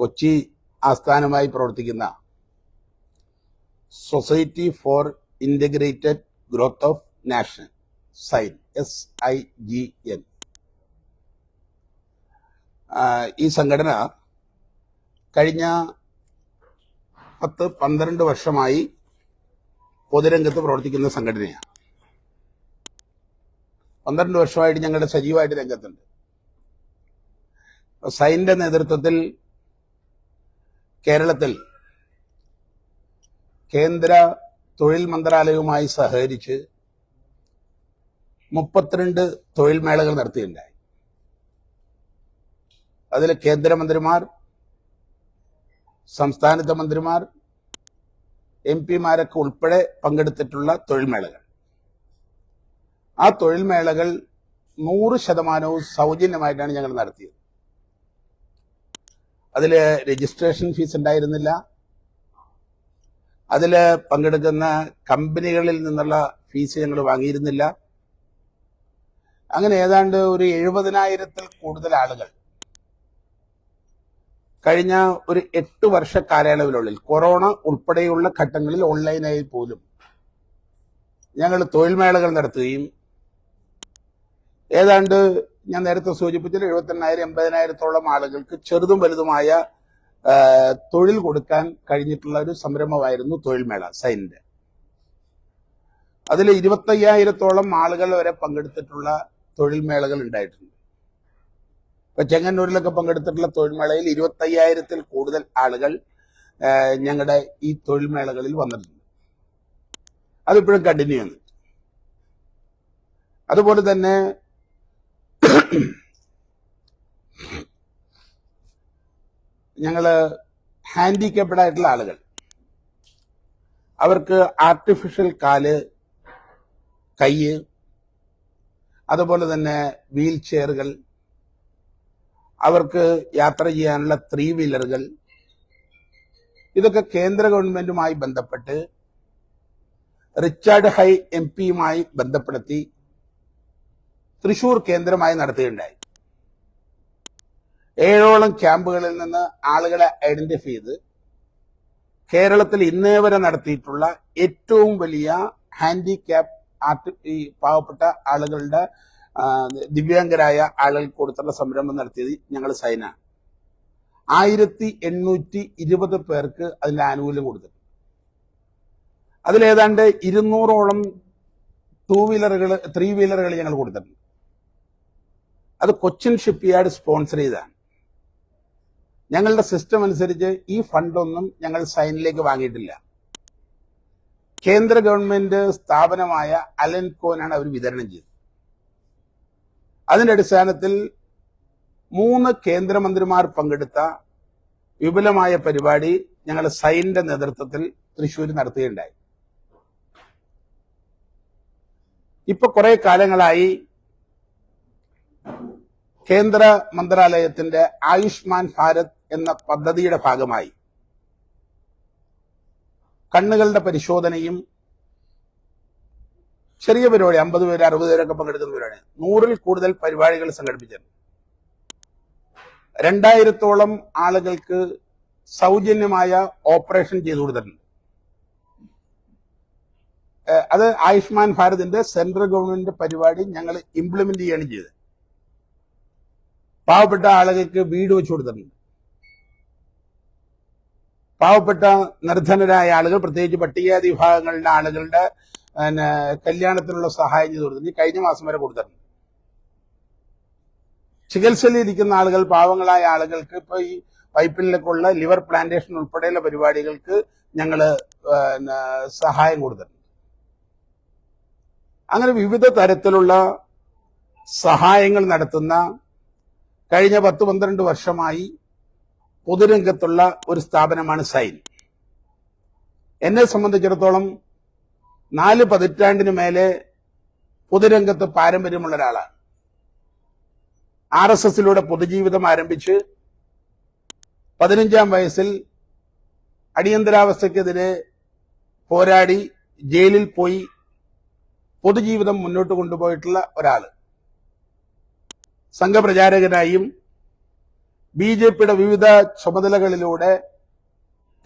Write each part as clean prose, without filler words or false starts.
കൊച്ചി ആസ്ഥാനമായി പ്രവർത്തിക്കുന്ന Society for Integrated Growth of Nation, SIGN, SIGN. ഈ സംഘടന കഴിഞ്ഞ 10-12 വർഷമായി പൊതുരംഗത്ത് പ്രവർത്തിക്കുന്ന സംഘടനയാണ്. 12 വർഷമായിട്ട് ഞങ്ങളുടെ സജീവമായിട്ട് രംഗത്തുണ്ട്. സൈന്റെ നേതൃത്വത്തിൽ കേരളത്തിൽ കേന്ദ്ര തൊഴിൽ മന്ത്രാലയവുമായി സഹകരിച്ച് 32 തൊഴിൽ മേളകൾ നടത്തിയിട്ടുണ്ടായി. അതിൽ കേന്ദ്രമന്ത്രിമാർ, സംസ്ഥാനത്തെ മന്ത്രിമാർ, MP-മാരൊക്കെ ഉൾപ്പെടെ പങ്കെടുത്തിട്ടുള്ള തൊഴിൽ മേളകൾ. ആ തൊഴിൽ മേളകൾ 100% സൗജന്യമായിട്ടാണ് ഞങ്ങൾ നടത്തിയത്. അതിൽ രജിസ്ട്രേഷൻ ഫീസ് ഉണ്ടായിരുന്നില്ല. അതിൽ പങ്കെടുക്കുന്ന കമ്പനികളിൽ നിന്നുള്ള ഫീസ് ഞങ്ങൾ വാങ്ങിയിരുന്നില്ല. അങ്ങനെ ഏതാണ്ട് ഒരു 70,000-ൽ കൂടുതൽ ആളുകൾ കഴിഞ്ഞ ഒരു 8 വർഷ കാലയളവിനുള്ളിൽ, കൊറോണ ഉൾപ്പെടെയുള്ള ഘട്ടങ്ങളിൽ ഓൺലൈനായി പോലും ഞങ്ങൾ തൊഴിൽ മേളകൾ നടത്തുകയും ഏതാണ്ട് ഞാൻ നേരത്തെ സൂചിപ്പിച്ചത് 78,000-80,000-ഓളം ആളുകൾക്ക് ചെറുതും വലുതുമായ തൊഴിൽ കൊടുക്കാൻ കഴിഞ്ഞിട്ടുള്ള ഒരു സംരംഭമായിരുന്നു തൊഴിൽ മേള സൈനിന്റെ. അതിൽ 25,000-ഓളം ആളുകൾ വരെ പങ്കെടുത്തിട്ടുള്ള തൊഴിൽ മേളകൾ ഉണ്ടായിട്ടുണ്ട്. ഇപ്പൊ ചെങ്ങന്നൂരിലൊക്കെ പങ്കെടുത്തിട്ടുള്ള തൊഴിൽ മേളയിൽ 25,000-ൽ കൂടുതൽ ആളുകൾ ഞങ്ങളുടെ ഈ തൊഴിൽ മേളകളിൽ വന്നിട്ടുണ്ട്. അതിപ്പോഴും കണ്ടിന്യൂ ചെയ്യുന്നു. അതുപോലെ തന്നെ ഞങ്ങള് ഹാൻഡിക്യാപ്ഡ് ആയിട്ടുള്ള ആളുകൾ, അവർക്ക് ആർട്ടിഫിഷ്യൽ കാല്, കൈ, അതുപോലെ തന്നെ വീൽ ചെയറുകൾ, അവർക്ക് യാത്ര ചെയ്യാനുള്ള 3 വീലറുകൾ, ഇതൊക്കെ കേന്ദ്ര ഗവൺമെന്റുമായി ബന്ധപ്പെട്ട് റിച്ചാർഡ് ഹൈ MP-യുമായി ബന്ധപ്പെടുത്തി തൃശൂർ കേന്ദ്രമായി നടത്തുകയുണ്ടായി. 7ഓളം ക്യാമ്പുകളിൽ നിന്ന് ആളുകളെ ഐഡന്റിഫൈ ചെയ്ത് കേരളത്തിൽ ഇന്നേ വരെ നടത്തിയിട്ടുള്ള ഏറ്റവും വലിയ ഹാൻഡിക്യാപ്പ് ഈ പാവപ്പെട്ട ആളുകളുടെ, ദിവ്യാംഗരായ ആളുകൾക്ക് കൊടുത്തുള്ള സംരംഭം നടത്തിയത് ഞങ്ങൾ സൈനാണ്. 1820 പേർക്ക് അതിന്റെ ആനുകൂല്യം കൊടുത്തിട്ടുണ്ട്. അതിലേതാണ്ട് 200ഓളം 3 വീലറുകൾ ഞങ്ങൾ കൊടുത്തിട്ടുണ്ട്. അത് കൊച്ചിൻ ഷിപ്പ്യാർഡ് സ്പോൺസർ ചെയ്താണ്. ഞങ്ങളുടെ സിസ്റ്റം അനുസരിച്ച് ഈ ഫണ്ടൊന്നും ഞങ്ങൾ സൈനിലേക്ക് വാങ്ങിയിട്ടില്ല. കേന്ദ്ര ഗവൺമെന്റ് സ്ഥാപനമായ അലൻകോനാണ് അവർ വിതരണം ചെയ്തത്. അതിന്റെ അടിസ്ഥാനത്തിൽ 3 കേന്ദ്രമന്ത്രിമാർ പങ്കെടുത്ത വിപുലമായ പരിപാടി ഞങ്ങൾ സൈനിന്റെ നേതൃത്വത്തിൽ തൃശ്ശൂർ നടത്തുകയുണ്ടായി. ഇപ്പൊ കുറെ കാലങ്ങളായി കേന്ദ്ര മന്ത്രാലയത്തിന്റെ ആയുഷ്മാൻ ഭാരത് എന്ന പദ്ധതിയുടെ ഭാഗമായി കണ്ണുകളുടെ പരിശോധനയും ചെറിയ പരിപാടി, 50 പേര് 60 പേരൊക്കെ പങ്കെടുക്കുന്ന പരിപാടി, 100-ൽ കൂടുതൽ പരിപാടികൾ സംഘടിപ്പിച്ചിട്ടുണ്ട്. 2000-ഓളം ആളുകൾക്ക് സൗജന്യമായ ഓപ്പറേഷൻ ചെയ്തു കൊടുത്തിട്ടുണ്ട്. അത് ആയുഷ്മാൻ ഭാരതിന്റെ സെൻട്രൽ ഗവൺമെന്റ് പരിപാടി ഞങ്ങൾ ഇംപ്ലിമെന്റ് ചെയ്യുകയാണ് ചെയ്തത്. പാവപ്പെട്ട ആളുകൾക്ക് വീട് വെച്ചു കൊടുത്തിട്ടുണ്ട്. പാവപ്പെട്ട നിർധനരായ ആളുകൾ, പ്രത്യേകിച്ച് പട്ടികജാതി വിഭാഗങ്ങളുടെ ആളുകളുടെ കല്യാണത്തിനുള്ള സഹായം ചെയ്തു കൊടുത്തിട്ടുണ്ട്. കഴിഞ്ഞ മാസം വരെ കൊടുത്തിട്ടുണ്ട്. ചികിത്സയിലിരിക്കുന്ന ആളുകൾ, പാവങ്ങളായ ആളുകൾക്ക് ഇപ്പൊ ഈ പൈപ്പിലേക്കുള്ള ലിവർ പ്ലാന്റേഷൻ ഉൾപ്പെടെയുള്ള പരിപാടികൾക്ക് ഞങ്ങള് സഹായം കൊടുത്തിട്ടുണ്ട്. അങ്ങനെ വിവിധ തരത്തിലുള്ള സഹായങ്ങൾ നടത്തുന്ന കഴിഞ്ഞ 10-12 വർഷമായി പൊതുരംഗത്തുള്ള ഒരു സ്ഥാപനമാണ് സൈൻ. എന്നെ സംബന്ധിച്ചിടത്തോളം 4 പതിറ്റാണ്ടിന് മേലെ പൊതുരംഗത്ത് പാരമ്പര്യമുള്ള ഒരാളാണ്. RSSലൂടെ പൊതുജീവിതം ആരംഭിച്ച് 15-ാം വയസ്സിൽ അടിയന്തരാവസ്ഥക്കെതിരെ പോരാടി ജയിലിൽ പോയി പൊതുജീവിതം മുന്നോട്ട് കൊണ്ടുപോയിട്ടുള്ള ഒരാള്. സംഘപ്രചാരകനായും ബി.ജെ.പിയുടെ വിവിധ ചുമതലകളിലൂടെ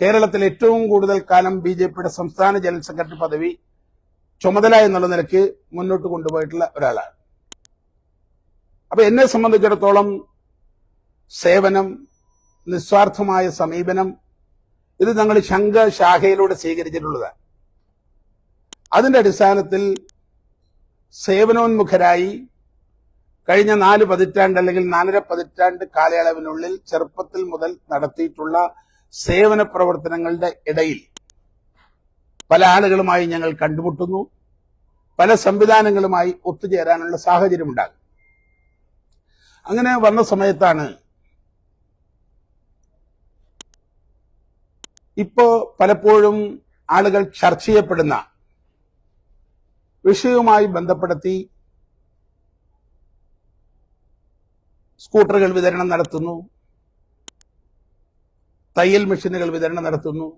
കേരളത്തിൽ ഏറ്റവും കൂടുതൽ കാലം ബി.ജെ.പിയുടെ സംസ്ഥാന ജനറൽ സെക്രട്ടറി പദവി ചുമതല എന്നുള്ള നിലയ്ക്ക് മുന്നോട്ട് കൊണ്ടുപോയിട്ടുള്ള ഒരാളാണ്. അപ്പൊ എന്നെ സംബന്ധിച്ചിടത്തോളം സേവനം, നിസ്വാർത്ഥമായ സമീപനം, ഇത് ഞങ്ങൾ ശാഖയിലൂടെ സ്വീകരിച്ചിട്ടുള്ളതാണ്. അതിന്റെ അടിസ്ഥാനത്തിൽ സേവനോന്മുഖരായി കഴിഞ്ഞ 4 പതിറ്റാണ്ട് അല്ലെങ്കിൽ 4.5 പതിറ്റാണ്ട് കാലയളവിനുള്ളിൽ ചെറുപ്പത്തിൽ മുതൽ നടത്തിയിട്ടുള്ള സേവന പ്രവർത്തനങ്ങളുടെ ഇടയിൽ പല ആളുകളുമായി ഞങ്ങൾ കണ്ടുമുട്ടുന്നു, പല സംവിധാനങ്ങളുമായി ഒത്തുചേരാനുള്ള സാഹചര്യമുണ്ടാകും. അങ്ങനെ വന്ന സമയത്താണ് ഇപ്പോ പലപ്പോഴും ആളുകൾ ചർച്ച ചെയ്യപ്പെടുന്ന വിഷയവുമായി ബന്ധപ്പെടുത്തി സ്കൂട്ടറുകൾ വിതരണം നടത്തുന്നു, തയ്യൽ മെഷീനുകൾ വിതരണം നടത്തുന്നു,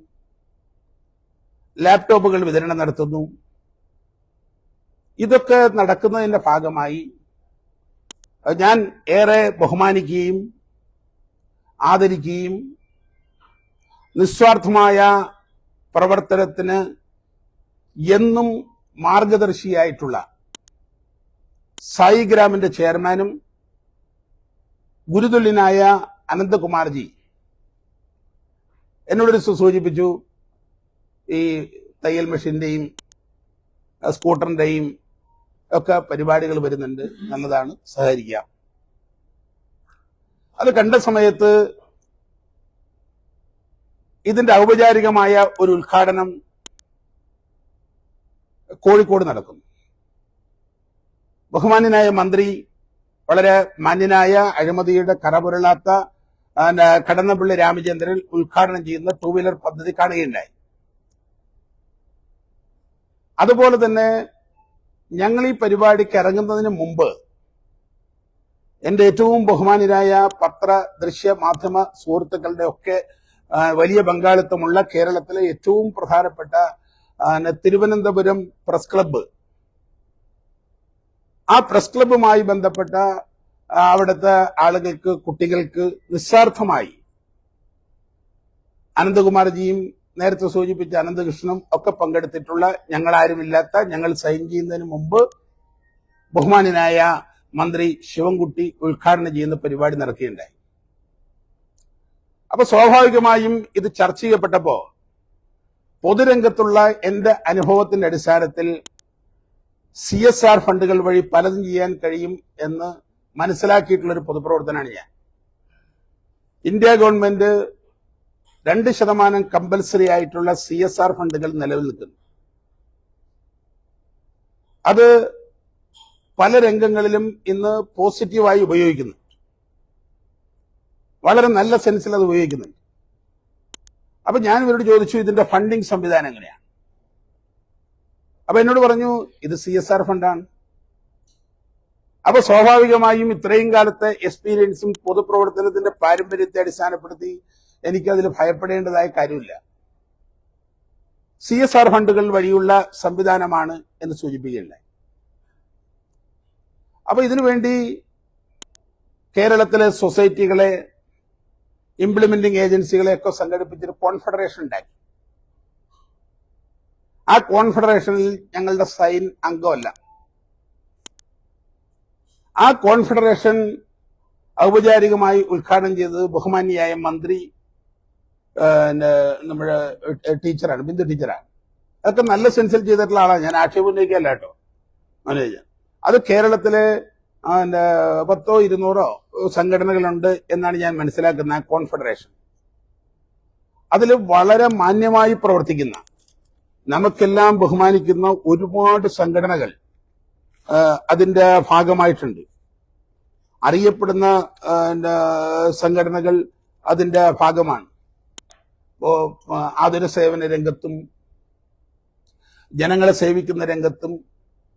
ലാപ്ടോപ്പുകൾ വിതരണം നടത്തുന്നു. ഇതൊക്കെ നടക്കുന്നതിന്റെ ഭാഗമായി ഞാൻ ഏറെ ബഹുമാനിക്കുകയും ആദരിക്കുകയും നിസ്വാർത്ഥമായ പ്രവർത്തനത്തിന് എന്നും മാർഗദർശിയായിട്ടുള്ള സായിഗ്രാമിന്റെ ചെയർമാനും ഗുരുതുല്യനായ അനന്തകുമാർജി എന്നോടൊരു സൂചിപ്പിച്ചു, ഈ തയ്യൽ മെഷീന്റെയും സ്കൂട്ടറിന്റെയും ഒക്കെ പരിപാടികൾ വരുന്നുണ്ട്, നല്ലതാണ്, സഹകരിക്കാം. അത് കണ്ട സമയത്ത് ഇതിന്റെ ഔപചാരികമായ ഒരു ഉദ്ഘാടനം കോഴിക്കോട് നടക്കുന്നു. ബഹുമാന്യനായ മന്ത്രി, വളരെ മാന്യനായ, അഴിമതിയുടെ കറപുരളാത്ത കടന്നപ്പള്ളി രാമചന്ദ്രൻ ഉദ്ഘാടനം ചെയ്യുന്ന 2 വീലർ പദ്ധതി കാണുകയുണ്ടായി. അതുപോലെ തന്നെ ഞങ്ങൾ ഈ പരിപാടിക്ക് ഇറങ്ങുന്നതിന് മുമ്പ് എന്റെ ഏറ്റവും ബഹുമാന്യരായ പത്ര, ദൃശ്യ, മാധ്യമ സുഹൃത്തുക്കളുടെ ഒക്കെ വലിയ പങ്കാളിത്തമുള്ള കേരളത്തിലെ ഏറ്റവും പ്രധാനപ്പെട്ട തിരുവനന്തപുരം പ്രസ് ക്ലബ്ബ്, ആ പ്രസ് ക്ലബ്ബുമായി ബന്ധപ്പെട്ട അവിടുത്തെ ആളുകൾക്ക്, കുട്ടികൾക്ക് നിസ്വാർത്ഥമായി അനന്തകുമാർജിയും നേരത്തെ സൂചിപ്പിച്ച അനന്തകൃഷ്ണനും ഒക്കെ പങ്കെടുത്തിട്ടുള്ള, ഞങ്ങളാരുമില്ലാത്ത, ഞങ്ങൾ സൈൻ ചെയ്യുന്നതിന് മുമ്പ് ബഹുമാന്യനായ മന്ത്രി ശിവൻകുട്ടി ഉദ്ഘാടനം ചെയ്യുന്ന പരിപാടി നടക്കുകയുണ്ടായി. അപ്പൊ സ്വാഭാവികമായും ഇത് ചർച്ച ചെയ്യപ്പെട്ടപ്പോ പൊതുരംഗത്തുള്ള എന്റെ അനുഭവത്തിന്റെ അടിസ്ഥാനത്തിൽ CSR ഫണ്ടുകൾ വഴി പലതും ചെയ്യാൻ കഴിയും എന്ന് മനസ്സിലാക്കിയിട്ടുള്ള ഒരു പൊതുപ്രവർത്തനമാണ് ഞാൻ. ഇന്ത്യ ഗവൺമെന്റ് 2% കമ്പൽസറി ആയിട്ടുള്ള CSR ഫണ്ടുകൾ നിലവിൽ നിൽക്കുന്നു. അത് പല രംഗങ്ങളിലും ഇന്ന് പോസിറ്റീവായി ഉപയോഗിക്കുന്നു, വളരെ നല്ല സെൻസിൽ അത് ഉപയോഗിക്കുന്നുണ്ട്. അപ്പൊ ഞാൻ ഇവരോട് ചോദിച്ചു, ഇതിന്റെ ഫണ്ടിങ് സംവിധാനം എങ്ങനെയാണ്? അപ്പൊ എന്നോട് പറഞ്ഞു, ഇത് CSR ഫണ്ടാണ്. അപ്പൊ സ്വാഭാവികമായും ഇത്രയും കാലത്തെ എക്സ്പീരിയൻസും പൊതുപ്രവർത്തനത്തിന്റെ പാരമ്പര്യത്തെ അടിസ്ഥാനപ്പെടുത്തി എനിക്കതിൽ ഭയപ്പെടേണ്ടതായ കാര്യമില്ല. CSR ഫണ്ടുകൾ വഴിയുള്ള സംവിധാനമാണ് എന്ന് സൂചിപ്പിക്കുകയുണ്ടായി. അപ്പൊ ഇതിനുവേണ്ടി കേരളത്തിലെ സൊസൈറ്റികളെ, ഇംപ്ലിമെന്റിംഗ് ഏജൻസികളെ ഒക്കെ സംഘടിപ്പിച്ചൊരു കോൺഫെഡറേഷൻ ഉണ്ടാക്കി. ആ കോൺഫെഡറേഷനിൽ ഞങ്ങളുടെ സൈൻ അംഗമല്ല. ആ കോൺഫെഡറേഷൻ ഔപചാരികമായി ഉദ്ഘാടനം ചെയ്തത് ബഹുമാന്യയായ മന്ത്രി നമ്മുടെ ടീച്ചറാണ്, ബിന്ദു ടീച്ചറാണ്. അതൊക്കെ നല്ല സെൻസിൽ ചെയ്തിട്ടുള്ള ആളാണ്, ഞാൻ ആക്ഷേപം ഉന്നയിക്കല്ല കേട്ടോ മനോജ്. അത് കേരളത്തിലെ 100-200 സംഘടനകളുണ്ട് എന്നാണ് ഞാൻ മനസ്സിലാക്കുന്ന ആ കോൺഫെഡറേഷൻ. അതിൽ വളരെ മാന്യമായി പ്രവർത്തിക്കുന്ന, നമുക്കെല്ലാം ബഹുമാനിക്കുന്ന ഒരുപാട് സംഘടനകൾ അതിന്റെ ഭാഗമായിട്ടുണ്ട്. അറിയപ്പെടുന്ന സംഘടനകൾ അതിന്റെ ഭാഗമാണ്. ആതുര സേവന രംഗത്തും ജനങ്ങളെ സേവിക്കുന്ന രംഗത്തും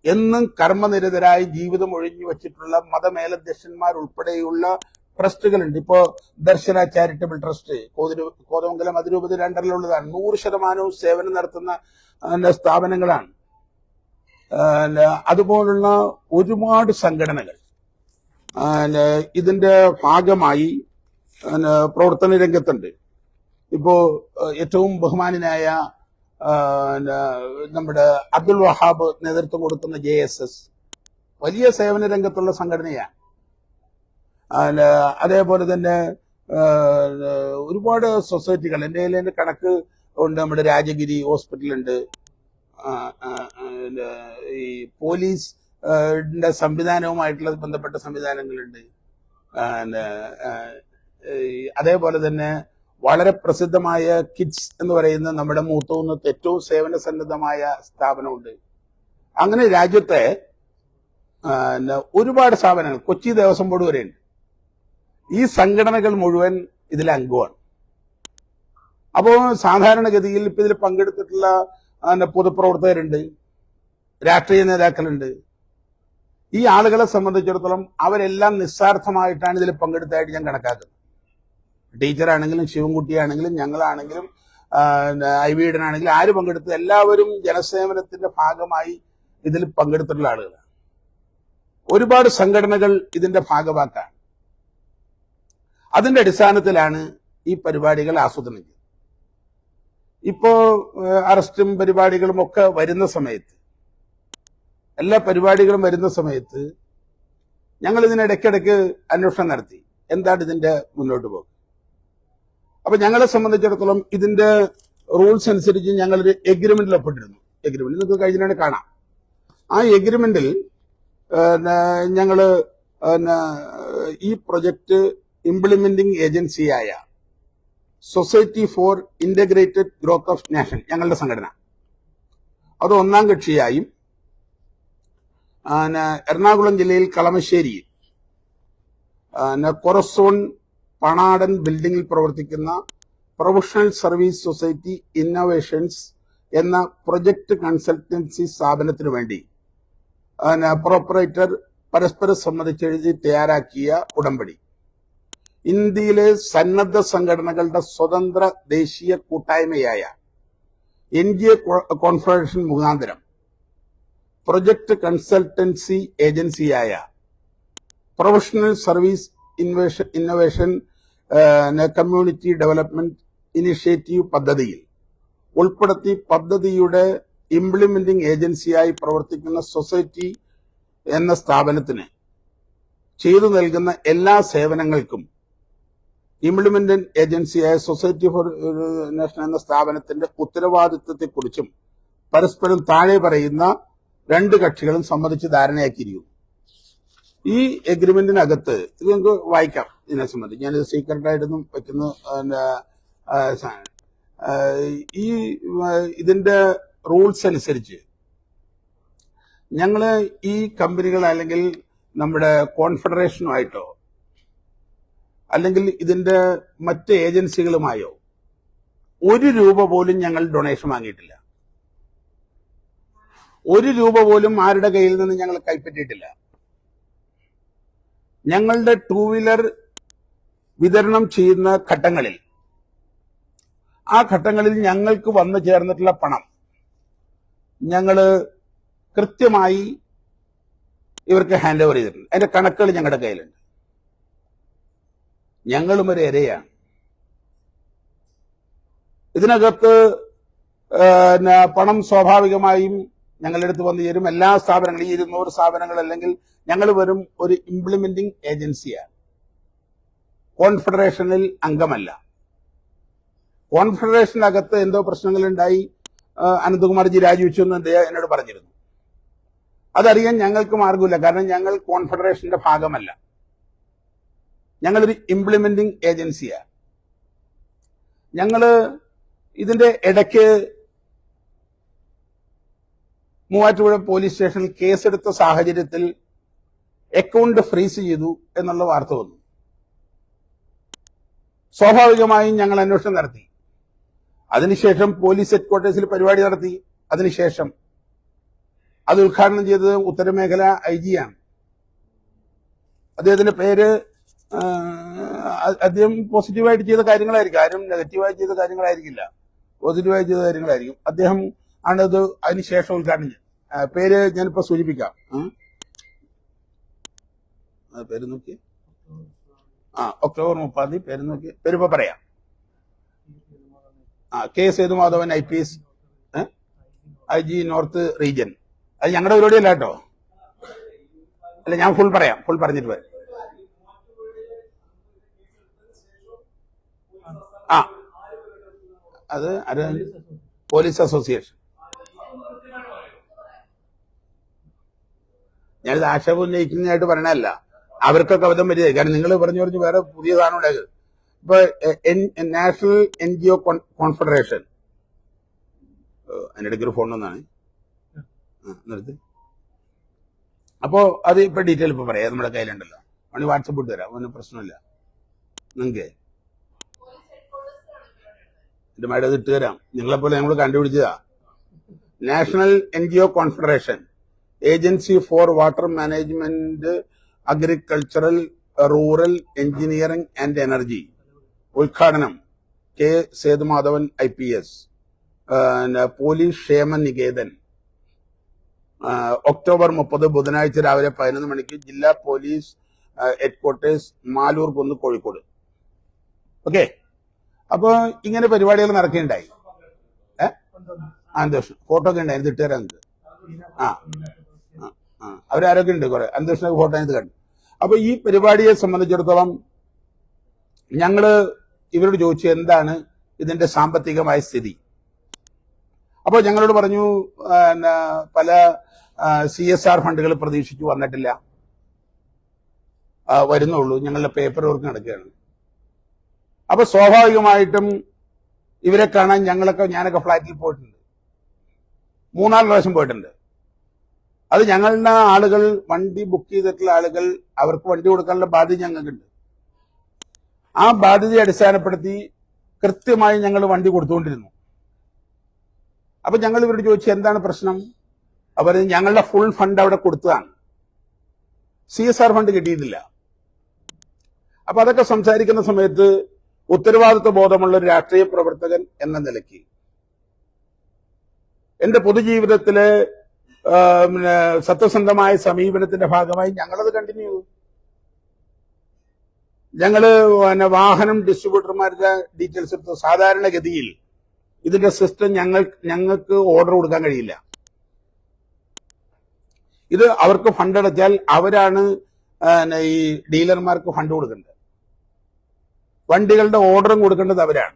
എന്നും കർമ്മനിരതരായി ജീവിതം ഒഴിഞ്ഞു വച്ചിട്ടുള്ള മതമേലധ്യക്ഷന്മാർ ഉൾപ്പെടെയുള്ള ട്രസ്റ്റുകളുണ്ട്. ഇപ്പോ ദർശന ചാരിറ്റബിൾ ട്രസ്റ്റ് കോതമംഗലം അതിരൂപതയുടെ അണ്ടറിലുള്ളതാണ്. 100% സേവനം നടത്തുന്ന സ്ഥാപനങ്ങളാണ്. അതുപോലുള്ള ഒരുപാട് സംഘടനകൾ ഇതിന്റെ ഭാഗമായി പ്രവർത്തന രംഗത്തുണ്ട്. ഇപ്പോ ഏറ്റവും ബഹുമാനായ നമ്മുടെ അബ്ദുൽ വഹാബ് നേതൃത്വം കൊടുക്കുന്ന JSS വലിയ സേവന രംഗത്തുള്ള സംഘടനയാണ്. അതേപോലെ തന്നെ ഒരുപാട് സൊസൈറ്റികൾ, എൻ്റെ കണക്ക് ഉണ്ട്. നമ്മുടെ രാജഗിരി ഹോസ്പിറ്റലുണ്ട്, ഈ പോലീസ് സംവിധാനവുമായിട്ടുള്ള ബന്ധപ്പെട്ട സംവിധാനങ്ങളുണ്ട്. അതേപോലെ തന്നെ വളരെ പ്രസിദ്ധമായ കിഡ്സ് എന്ന് പറയുന്ന നമ്മുടെ മൂത്തൂന്നത്ത് ഏറ്റവും സേവന സന്നദ്ധമായ സ്ഥാപനമുണ്ട്. അങ്ങനെ രാജ്യത്തെ ഒരുപാട് സ്ഥാപനങ്ങൾ, കൊച്ചി ദേവസ്വം ബോർഡ് വരെയുണ്ട്. ഈ സംഘടനകൾ മുഴുവൻ ഇതിൽ അംഗമാണ്. അപ്പോൾ സാധാരണഗതിയിൽ ഇപ്പൊ ഇതിൽ പങ്കെടുത്തിട്ടുള്ള പൊതുപ്രവർത്തകരുണ്ട്, രാഷ്ട്രീയ നേതാക്കളുണ്ട്. ഈ ആളുകളെ സംബന്ധിച്ചിടത്തോളം അവരെല്ലാം നിസ്സാർത്ഥമായിട്ടാണ് ഇതിൽ പങ്കെടുത്തതായിട്ട് ഞാൻ കണക്കാക്കുന്നത്. ടീച്ചറാണെങ്കിലും ശിവൻകുട്ടിയാണെങ്കിലും ഞങ്ങളാണെങ്കിലും ഐവീടനാണെങ്കിലും ആര് പങ്കെടുത്ത് എല്ലാവരും ജനസേവനത്തിന്റെ ഭാഗമായി ഇതിൽ പങ്കെടുത്തിട്ടുള്ള ആളുകളാണ്. ഒരുപാട് സംഘടനകൾ ഇതിന്റെ ഭാഗമാക്കാണ്. അതിന്റെ അടിസ്ഥാനത്തിലാണ് ഈ പരിപാടികൾ ആസൂത്രണം ചെയ്തത്. ഇപ്പോ അറസ്റ്റും പരിപാടികളും ഒക്കെ വരുന്ന സമയത്ത്, എല്ലാ പരിപാടികളും വരുന്ന സമയത്ത് ഞങ്ങൾ ഇതിനിടയ്ക്കിടയ്ക്ക് അന്വേഷണം നടത്തി, എന്താണ് ഇതിന്റെ മുന്നോട്ട് പോകുന്നത്. അപ്പൊ ഞങ്ങളെ സംബന്ധിച്ചിടത്തോളം ഇതിന്റെ റൂൾസ് അനുസരിച്ച് ഞങ്ങളൊരു എഗ്രിമെന്റിൽ ഒപ്പിട്ടിരുന്നു. എഗ്രിമെന്റ് നിങ്ങൾക്ക് കഴിഞ്ഞാണ് കാണാം. ആ എഗ്രിമെന്റിൽ ഞങ്ങള് ഈ പ്രൊജക്ട് ഇംപ്ലിമെന്റിംഗ് ഏജൻസിയായ society for Integrated Growth of nation, ഞങ്ങളുടെ സംഘടന, അത് ഒന്നാം കക്ഷിയായും എറണാകുളം ജില്ലയിൽ കളമശ്ശേരിയിൽ കൊറസോൺ പണാടൻ ബിൽഡിംഗിൽ പ്രവർത്തിക്കുന്ന പ്രൊഫഷണൽ സർവീസ് സൊസൈറ്റി ഇന്നോവേഷൻസ് എന്ന പ്രൊജക്ട് കൺസൾട്ടൻസി സ്ഥാപനത്തിനു വേണ്ടി പ്രോപ്പറേറ്റർ പരസ്പരം സമ്മതിച്ചെഴുതി തയ്യാറാക്കിയ ഉടമ്പടി ഇന്ത്യയിലെ സന്നദ്ധ സംഘടനകളുടെ സ്വതന്ത്ര ദേശീയ കൂട്ടായ്മയായ NGO കോൺഫെഡറേഷൻ മുഖാന്തരം പ്രൊജക്ട് കൺസൾട്ടൻസി ഏജൻസിയായ professional service innovation community development initiative പദ്ധതിയിൽ ഉൾപ്പെടുത്തി പദ്ധതിയുടെ ഇംപ്ലിമെന്റിംഗ് ഏജൻസിയായി പ്രവർത്തിക്കുന്ന സൊസൈറ്റി എന്ന സ്ഥാപനത്തിന് ചെയ്തു നൽകുന്ന എല്ലാ സേവനങ്ങൾക്കും ഇംപ്ലിമെന്റിംഗ് ഏജൻസിയായ സൊസൈറ്റി ഫോർ നേഷൻ എന്ന സ്ഥാപനത്തിന്റെ ഉത്തരവാദിത്വത്തെക്കുറിച്ചും പരസ്പരം താഴെ പറയുന്ന രണ്ട് കക്ഷികളും സമ്മതിച്ച് ധാരണയാക്കിയിരിക്കുന്നു. ഈ എഗ്രിമെന്റിനകത്ത് ഇത് നിങ്ങൾക്ക് വായിക്കാം. ഇതിനെ സംബന്ധിച്ച് ഞാനിത് സീക്രട്ടായിട്ടൊന്നും വെക്കുന്ന ഈ ഇതിന്റെ റൂൾസ് അനുസരിച്ച് ഞങ്ങള് ഈ കമ്പനികൾ അല്ലെങ്കിൽ നമ്മുടെ കോൺഫെഡറേഷനുമായിട്ടോ അല്ലെങ്കിൽ ഇതിന്റെ മറ്റ് ഏജൻസികളുമായോ ₹1 പോലും ഞങ്ങൾ ഡൊണേഷൻ വാങ്ങിയിട്ടില്ല. ₹1 പോലും ആരുടെ കയ്യിൽ നിന്ന് ഞങ്ങൾ കൈപ്പറ്റിയിട്ടില്ല. ഞങ്ങളുടെ 2 വീലർ വിതരണം ചെയ്യുന്ന ഘട്ടങ്ങളിൽ, ആ ഘട്ടങ്ങളിൽ ഞങ്ങൾക്ക് വന്നു ചേർന്നിട്ടുള്ള പണം ഞങ്ങള് കൃത്യമായി ഇവർക്ക് ഹാൻഡ് ഓവർ ചെയ്തിട്ടുണ്ട്. അതിന്റെ കണക്കുകൾ ഞങ്ങളുടെ കയ്യിലുണ്ട്. ഞങ്ങളും ഒരു ഇരയാണ്. ഇതിനകത്ത് പണം സ്വാഭാവികമായും ഞങ്ങളുടെ അടുത്ത് വന്നു ചേരും. എല്ലാ സ്ഥാപനങ്ങളും, ഈ 200 സ്ഥാപനങ്ങൾ അല്ലെങ്കിൽ ഞങ്ങൾ വെറും ഒരു ഇംപ്ലിമെന്റിംഗ് ഏജൻസിയാണ്, കോൺഫെഡറേഷനിൽ അംഗമല്ല. കോൺഫെഡറേഷനകത്ത് എന്തോ പ്രശ്നങ്ങളുണ്ടായി, അനന്തകുമാർജി രാജിവെച്ചു എന്ന് എന്നോട് പറഞ്ഞിരുന്നു. അതറിയാൻ ഞങ്ങൾക്ക് മാർഗമില്ല, കാരണം ഞങ്ങൾ കോൺഫെഡറേഷന്റെ ഭാഗമല്ല. ഞങ്ങളൊരു ഇംപ്ലിമെന്റിംഗ് ഏജൻസിയാണ്. ഞങ്ങള് ഇതിന്റെ ഇടയ്ക്ക് മൂവാറ്റുപുഴ പോലീസ് സ്റ്റേഷനിൽ കേസെടുത്ത സാഹചര്യത്തിൽ അക്കൗണ്ട് ഫ്രീസ് ചെയ്തു എന്നുള്ള വാർത്ത വന്നു. സ്വാഭാവികമായും ഞങ്ങൾ അന്വേഷണം നടത്തി. അതിനുശേഷം പോലീസ് ഹെഡ്ക്വാർട്ടേഴ്സിൽ പരിപാടി നടത്തി. അതിനുശേഷം അത് ഉദ്ഘാടനം ചെയ്തത് ഉത്തരമേഖല IG ആണ്. അദ്ദേഹത്തിന്റെ പേര്, അദ്ദേഹം പോസിറ്റീവായിട്ട് ചെയ്ത കാര്യങ്ങളായിരിക്കും, ആരും നെഗറ്റീവായി ചെയ്ത കാര്യങ്ങളായിരിക്കില്ല, പോസിറ്റീവായി ചെയ്ത കാര്യങ്ങളായിരിക്കും. അദ്ദേഹം ആണത് അതിനുശേഷം ഉദ്ഘാടനം ചെയ്തത്. പേര് ഞാനിപ്പോ സൂചിപ്പിക്കാം. പേര് നോക്കി, ഒക്ടോബർ 30 പേര് നോക്കി പേരിപ്പോ പറയാം. K Sethumadhavan IPS IG north region. അത് ഞങ്ങളുടെ പരിപാടിയല്ല കേട്ടോ. അല്ല, ഞാൻ ഫുൾ പറയാം, ഫുൾ പറഞ്ഞിട്ട് വരാം. അത് പോലീസ് അസോസിയേഷൻ. ഞാനിത് ആക്ഷേപം ഉന്നയിക്കുന്നതായിട്ട് പറയണല്ല, അവർക്കൊക്കെ അബദ്ധം വരിക. കാരണം നിങ്ങൾ പറഞ്ഞു വേറെ പുതിയ സാധനം ഉണ്ടായത്. ഇപ്പൊ നാഷണൽ NGO കോൺഫെഡറേഷൻ, അതിനിടയ്ക്ക് ഒരു ഫോൺ ഒന്നാണ് നിർത്തി. അപ്പോ അത് ഇപ്പൊ ഡീറ്റെയിൽ ഇപ്പൊ പറയാം, നമ്മുടെ കയ്യിലുണ്ടല്ലോ. വേണമെങ്കിൽ വാട്സപ്പ് ഇട്ട് തരാം, ഒന്നും പ്രശ്നമില്ല നിങ്ങൾക്ക്. എന്റെ മേഡം അത് ഇട്ട് തരാം. നിങ്ങളെപ്പോലെ ഞങ്ങൾ കണ്ടുപിടിച്ചതാ. National NGO confederation, agency for water management, agricultural, rural engineering and energy. ഉദ്ഘാടനം K Sethumadhavan IPS, police Kshema Niketan. October 30 ബുധനാഴ്ച രാവിലെ 11 മണിക്ക് ജില്ലാ പോലീസ് ഹെഡ്ക്വാർട്ടേഴ്സ്, മാലൂർ കുന്ന്, കോഴിക്കോട്. ഓക്കെ. അപ്പൊ ഇങ്ങനെ പരിപാടികൾ നടക്കുകയുണ്ടായി. അന്തോഷം ഫോട്ടോ ഒക്കെ ഉണ്ടായി, ഇട്ട് തരാം നിങ്ങൾക്ക്. അവരാരൊക്കെ ഉണ്ട് കുറെ അന്തോഷ ഫോട്ടോ ഇത് കണ്ടു. അപ്പൊ ഈ പരിപാടിയെ സംബന്ധിച്ചിടത്തോളം ഞങ്ങള് ഇവരോട് ചോദിച്ചു എന്താണ് ഇതിന്റെ സാമ്പത്തികമായ സ്ഥിതി. അപ്പോൾ ഞങ്ങളോട് പറഞ്ഞു പല CSR ഫണ്ടുകൾ പ്രതീക്ഷിച്ചു വന്നിട്ടില്ല, വരുന്നുള്ളൂ, ഞങ്ങളുടെ പേപ്പർ വർക്ക് നടക്കുകയാണ്. അപ്പൊ സ്വാഭാവികമായിട്ടും ഇവരെ കാണാൻ ഞാനൊക്കെ ഫ്ലാറ്റിൽ പോയിട്ടുണ്ട്, 3-4 പ്രാവശ്യം പോയിട്ടുണ്ട്. അത് ഞങ്ങളുടെ ആളുകൾ, വണ്ടി ബുക്ക് ചെയ്തിട്ടുള്ള ആളുകൾ, അവർക്ക് വണ്ടി കൊടുക്കാനുള്ള ബാധ്യത ഞങ്ങൾക്കുണ്ട്. ആ ബാധ്യതയെ അടിസ്ഥാനപ്പെടുത്തി കൃത്യമായി ഞങ്ങൾ വണ്ടി കൊടുത്തുകൊണ്ടിരുന്നു. അപ്പൊ ഞങ്ങൾ ഇവരോട് ചോദിച്ചു എന്താണ് പ്രശ്നം. അവർ ഞങ്ങളുടെ ഫുൾ ഫണ്ട് അവിടെ കൊടുത്തതാണ്, CSR ഫണ്ട് കിട്ടിയിട്ടില്ല. അപ്പൊ അതൊക്കെ സംസാരിക്കുന്ന സമയത്ത് ഉത്തരവാദിത്വ ബോധമുള്ള ഒരു രാഷ്ട്രീയ പ്രവർത്തകൻ എന്ന നിലയ്ക്ക് എന്റെ പൊതുജീവിതത്തിലെ സത്യസന്ധമായ സമീപനത്തിന്റെ ഭാഗമായി ഞങ്ങളത് കണ്ടിന്യൂ ചെയ്തു. ഞങ്ങള് വാഹനം ഡിസ്ട്രിബ്യൂട്ടർമാരുടെ ഡീറ്റെയിൽസ് എടുത്തു. സാധാരണഗതിയിൽ ഇതിന്റെ സിസ്റ്റം ഞങ്ങൾക്ക് ഓർഡർ കൊടുക്കാൻ കഴിയില്ല. ഇത് അവർക്ക് ഫണ്ട് അടച്ചാൽ അവരാണ് ഈ ഡീലർമാർക്ക് ഫണ്ട് കൊടുക്കേണ്ടത്, വണ്ടികളുടെ ഓർഡറും കൊടുക്കേണ്ടത് അവരാണ്.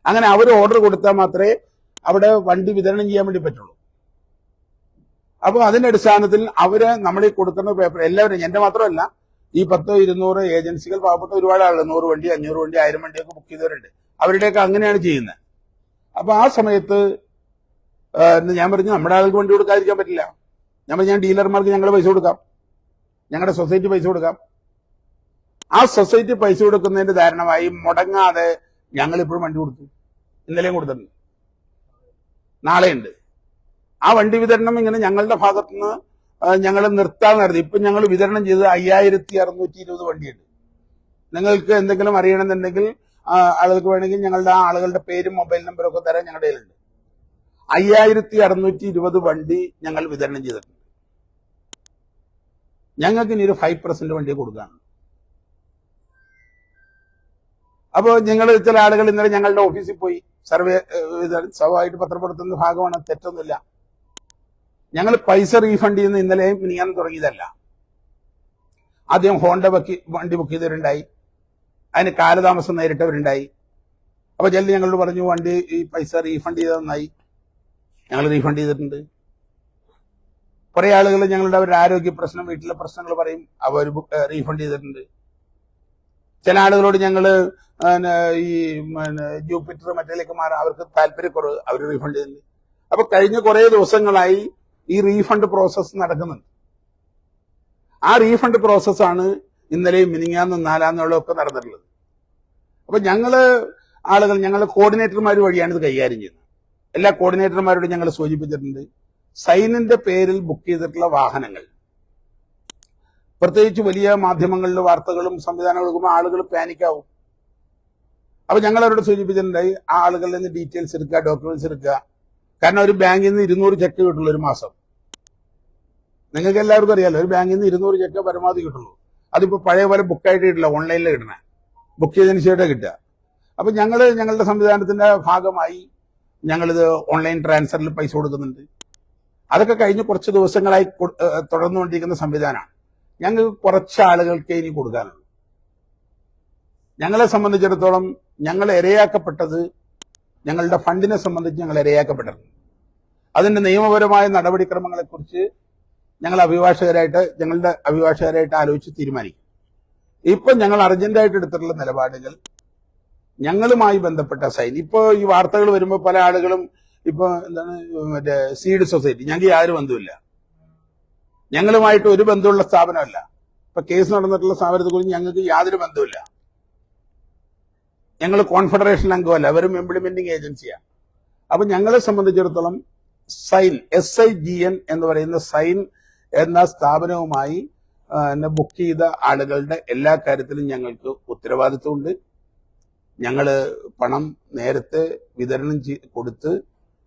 അങ്ങനെ അവർ ഓർഡർ കൊടുത്താൽ മാത്രമേ അവിടെ വണ്ടി വിതരണം ചെയ്യാൻ വേണ്ടി പറ്റുള്ളൂ. അപ്പൊ അതിന്റെ അടിസ്ഥാനത്തിൽ അവര് നമ്മളീ കൊടുക്കുന്ന പേപ്പർ എല്ലാവരും, എന്റെ മാത്രമല്ല, ഈ 10-200 ഏജൻസികൾ, പാവപ്പെട്ട ഒരുപാട് ആളുകൾ, 100 വണ്ടി, 500 വണ്ടി, 1000 വണ്ടിയൊക്കെ ബുക്ക് ചെയ്തവരുണ്ട്. അവരുടെയൊക്കെ അങ്ങനെയാണ് ചെയ്യുന്നത്. അപ്പൊ ആ സമയത്ത് ഞാൻ പറഞ്ഞു നമ്മുടെ ആൾക്ക് വണ്ടി കൊടുക്കാതിരിക്കാൻ പറ്റില്ല. ഞാൻ ഡീലർമാർക്ക് ഞങ്ങൾ പൈസ കൊടുക്കാം, ഞങ്ങളുടെ സൊസൈറ്റി പൈസ കൊടുക്കാം. ആ സൊസൈറ്റി പൈസ കൊടുക്കുന്നതിന്റെ ധാരണമായി മുടങ്ങാതെ ഞങ്ങൾ ഇപ്പോഴും വണ്ടി കൊടുത്തു. ഇന്നലെയും കൊടുത്തിട്ടുണ്ട്, നാളെയുണ്ട്. ആ വണ്ടി വിതരണം ഇങ്ങനെ ഞങ്ങളുടെ ഭാഗത്തുനിന്ന് ഞങ്ങൾ നിർത്താൻ നടത്തി. ഇപ്പൊ ഞങ്ങൾ വിതരണം ചെയ്ത് 5620 വണ്ടിയുണ്ട്. നിങ്ങൾക്ക് എന്തെങ്കിലും അറിയണമെന്നുണ്ടെങ്കിൽ ആളുകൾക്ക് വേണമെങ്കിൽ ഞങ്ങളുടെ ആ ആളുകളുടെ പേരും മൊബൈൽ നമ്പറും ഒക്കെ തരാൻ ഞങ്ങളുടെ കയ്യിലുണ്ട്. 5620 വണ്ടി ഞങ്ങൾ വിതരണം ചെയ്തിട്ടുണ്ട്. ഞങ്ങൾക്ക് ഇനി ഒരു 5% വണ്ടി കൊടുക്കാണ്. അപ്പോൾ ഞങ്ങൾ ചില ആളുകൾ ഇന്നലെ ഞങ്ങളുടെ ഓഫീസിൽ പോയി സർവേ സ്വാഭാവികമായിട്ട് പത്രപ്പെടുത്തുന്ന ഭാഗമാണ്, തെറ്റൊന്നുമില്ല. ഞങ്ങൾ പൈസ റീഫണ്ട് ചെയ്യുന്ന ഇന്നലെയും മിനിയാന്ന് തുടങ്ങിയതല്ല. ആദ്യം ഹോണ്ട വണ്ടി ബുക്ക് ചെയ്തവരുണ്ടായി, അതിന് കാലതാമസം നേരിട്ടവരുണ്ടായി. അപ്പൊ ചിലർ ഞങ്ങളോട് പറഞ്ഞു വണ്ടി ഈ പൈസ റീഫണ്ട് ചെയ്തതെന്നായി. ഞങ്ങൾ റീഫണ്ട് ചെയ്തിട്ടുണ്ട്. കുറെ ആളുകൾ ഞങ്ങളുടെ അവരുടെ ആരോഗ്യ പ്രശ്നം, വീട്ടിലെ പ്രശ്നങ്ങൾ പറയും, അവർ റീഫണ്ട് ചെയ്തിട്ടുണ്ട്. ചില ആളുകളോട് ഞങ്ങള് ഈ ജൂപ്പിറ്റർ മറ്റേലേക്ക് മാറാൻ അവർക്ക് താല്പര്യക്കുറവ്, അവർ റീഫണ്ട് ചെയ്തിട്ടുണ്ട്. അപ്പൊ കഴിഞ്ഞ കുറെ ദിവസങ്ങളായി ഈ റീഫണ്ട് പ്രോസസ്സ് നടക്കുന്നുണ്ട്. ആ റീഫണ്ട് പ്രോസസ്സാണ് ഇന്നലെയും മിനിങ്ങാന്നും 4-ാം ഒക്കെ നടന്നിട്ടുള്ളത്. അപ്പൊ ഞങ്ങളുടെ കോർഡിനേറ്റർമാർ വഴിയാണ് ഇത് കൈകാര്യം ചെയ്യുന്നത്. എല്ലാ കോർഡിനേറ്റർമാരോടും ഞങ്ങൾ സൂചിപ്പിച്ചിട്ടുണ്ട്, സൈനിന്റെ പേരിൽ ബുക്ക് ചെയ്തിട്ടുള്ള വാഹനങ്ങൾ, പ്രത്യേകിച്ച് വലിയ മാധ്യമങ്ങളിലെ വാർത്തകളും സംവിധാനങ്ങളും ആളുകൾ പാനിക്കാവും. അപ്പൊ ഞങ്ങൾ അവരോട് സൂചിപ്പിച്ചിട്ടുണ്ടായി, ആ ആളുകളിൽ നിന്ന് ഡീറ്റെയിൽസ് എടുക്കുക, ഡോക്യുമെന്റ്സ് എടുക്കുക. കാരണം ഒരു ബാങ്കിൽ നിന്ന് 200 ചെക്ക് കിട്ടുള്ളൂ ഒരു മാസം. നിങ്ങൾക്ക് എല്ലാവർക്കും അറിയാലോ, ഒരു ബാങ്കിൽ നിന്ന് 200 ചെക്ക് പരമാവധി കിട്ടുള്ളൂ. അതിപ്പോ പഴയ പോലെ ബുക്കായിട്ട് കിട്ടില്ല, ഓൺലൈനിൽ കിട്ടണേ, ബുക്ക് ചെയ്തതിന് ശേഷം കിട്ടുക. അപ്പൊ ഞങ്ങളുടെ സംവിധാനത്തിന്റെ ഭാഗമായി ഞങ്ങളിത് ഓൺലൈൻ ട്രാൻസ്ഫറിൽ പൈസ കൊടുക്കുന്നുണ്ട്. അതൊക്കെ കഴിഞ്ഞ് കുറച്ച് ദിവസങ്ങളായി തുടർന്നുകൊണ്ടിരിക്കുന്ന സംവിധാനമാണ്. ഞങ്ങൾക്ക് കുറച്ച് ആളുകൾക്ക് ഇനി കൊടുക്കാനുള്ളൂ. ഞങ്ങളെ സംബന്ധിച്ചിടത്തോളം ഞങ്ങൾ ഇരയാക്കപ്പെട്ടത്, ഞങ്ങളുടെ ഫണ്ടിനെ സംബന്ധിച്ച് ഞങ്ങൾ ഇരയാക്കപ്പെട്ടിട്ടുണ്ട്. അതിന്റെ നിയമപരമായ നടപടിക്രമങ്ങളെക്കുറിച്ച് ഞങ്ങളുടെ അഭിഭാഷകരായിട്ട് ആലോചിച്ച് തീരുമാനിക്കും. ഇപ്പൊ ഞങ്ങൾ അർജന്റായിട്ട് എടുത്തിട്ടുള്ള നിലപാടുകൾ ഞങ്ങളുമായി ബന്ധപ്പെട്ട സൈൻ. ഇപ്പൊ ഈ വാർത്തകൾ വരുമ്പോൾ പല ആളുകളും ഇപ്പൊ എന്താണ് മറ്റേ സീഡ് സൊസൈറ്റി, ഞങ്ങൾക്ക് യാതൊരു ബന്ധമില്ല, ഞങ്ങളുമായിട്ട് ഒരു ബന്ധമുള്ള സ്ഥാപനമല്ല. ഇപ്പൊ കേസ് നടന്നിട്ടുള്ള സ്ഥാപനത്തെ കുറിച്ച് ഞങ്ങൾക്ക് യാതൊരു ബന്ധമില്ല. ഞങ്ങൾ കോൺഫെഡറേഷൻ അംഗമല്ല, വെറും ഇംപ്ലിമെന്റിംഗ് ഏജൻസിയാണ്. അപ്പൊ ഞങ്ങളെ സംബന്ധിച്ചിടത്തോളം സൈൻ SIGN എന്ന് പറയുന്ന സൈൻ എന്ന സ്ഥാപനവുമായി ബുക്ക് ചെയ്ത ആളുകളുടെ എല്ലാ കാര്യത്തിലും ഞങ്ങൾക്ക് ഉത്തരവാദിത്വമുണ്ട്. ഞങ്ങള് പണം നേരത്തെ വിതരണം കൊടുത്ത്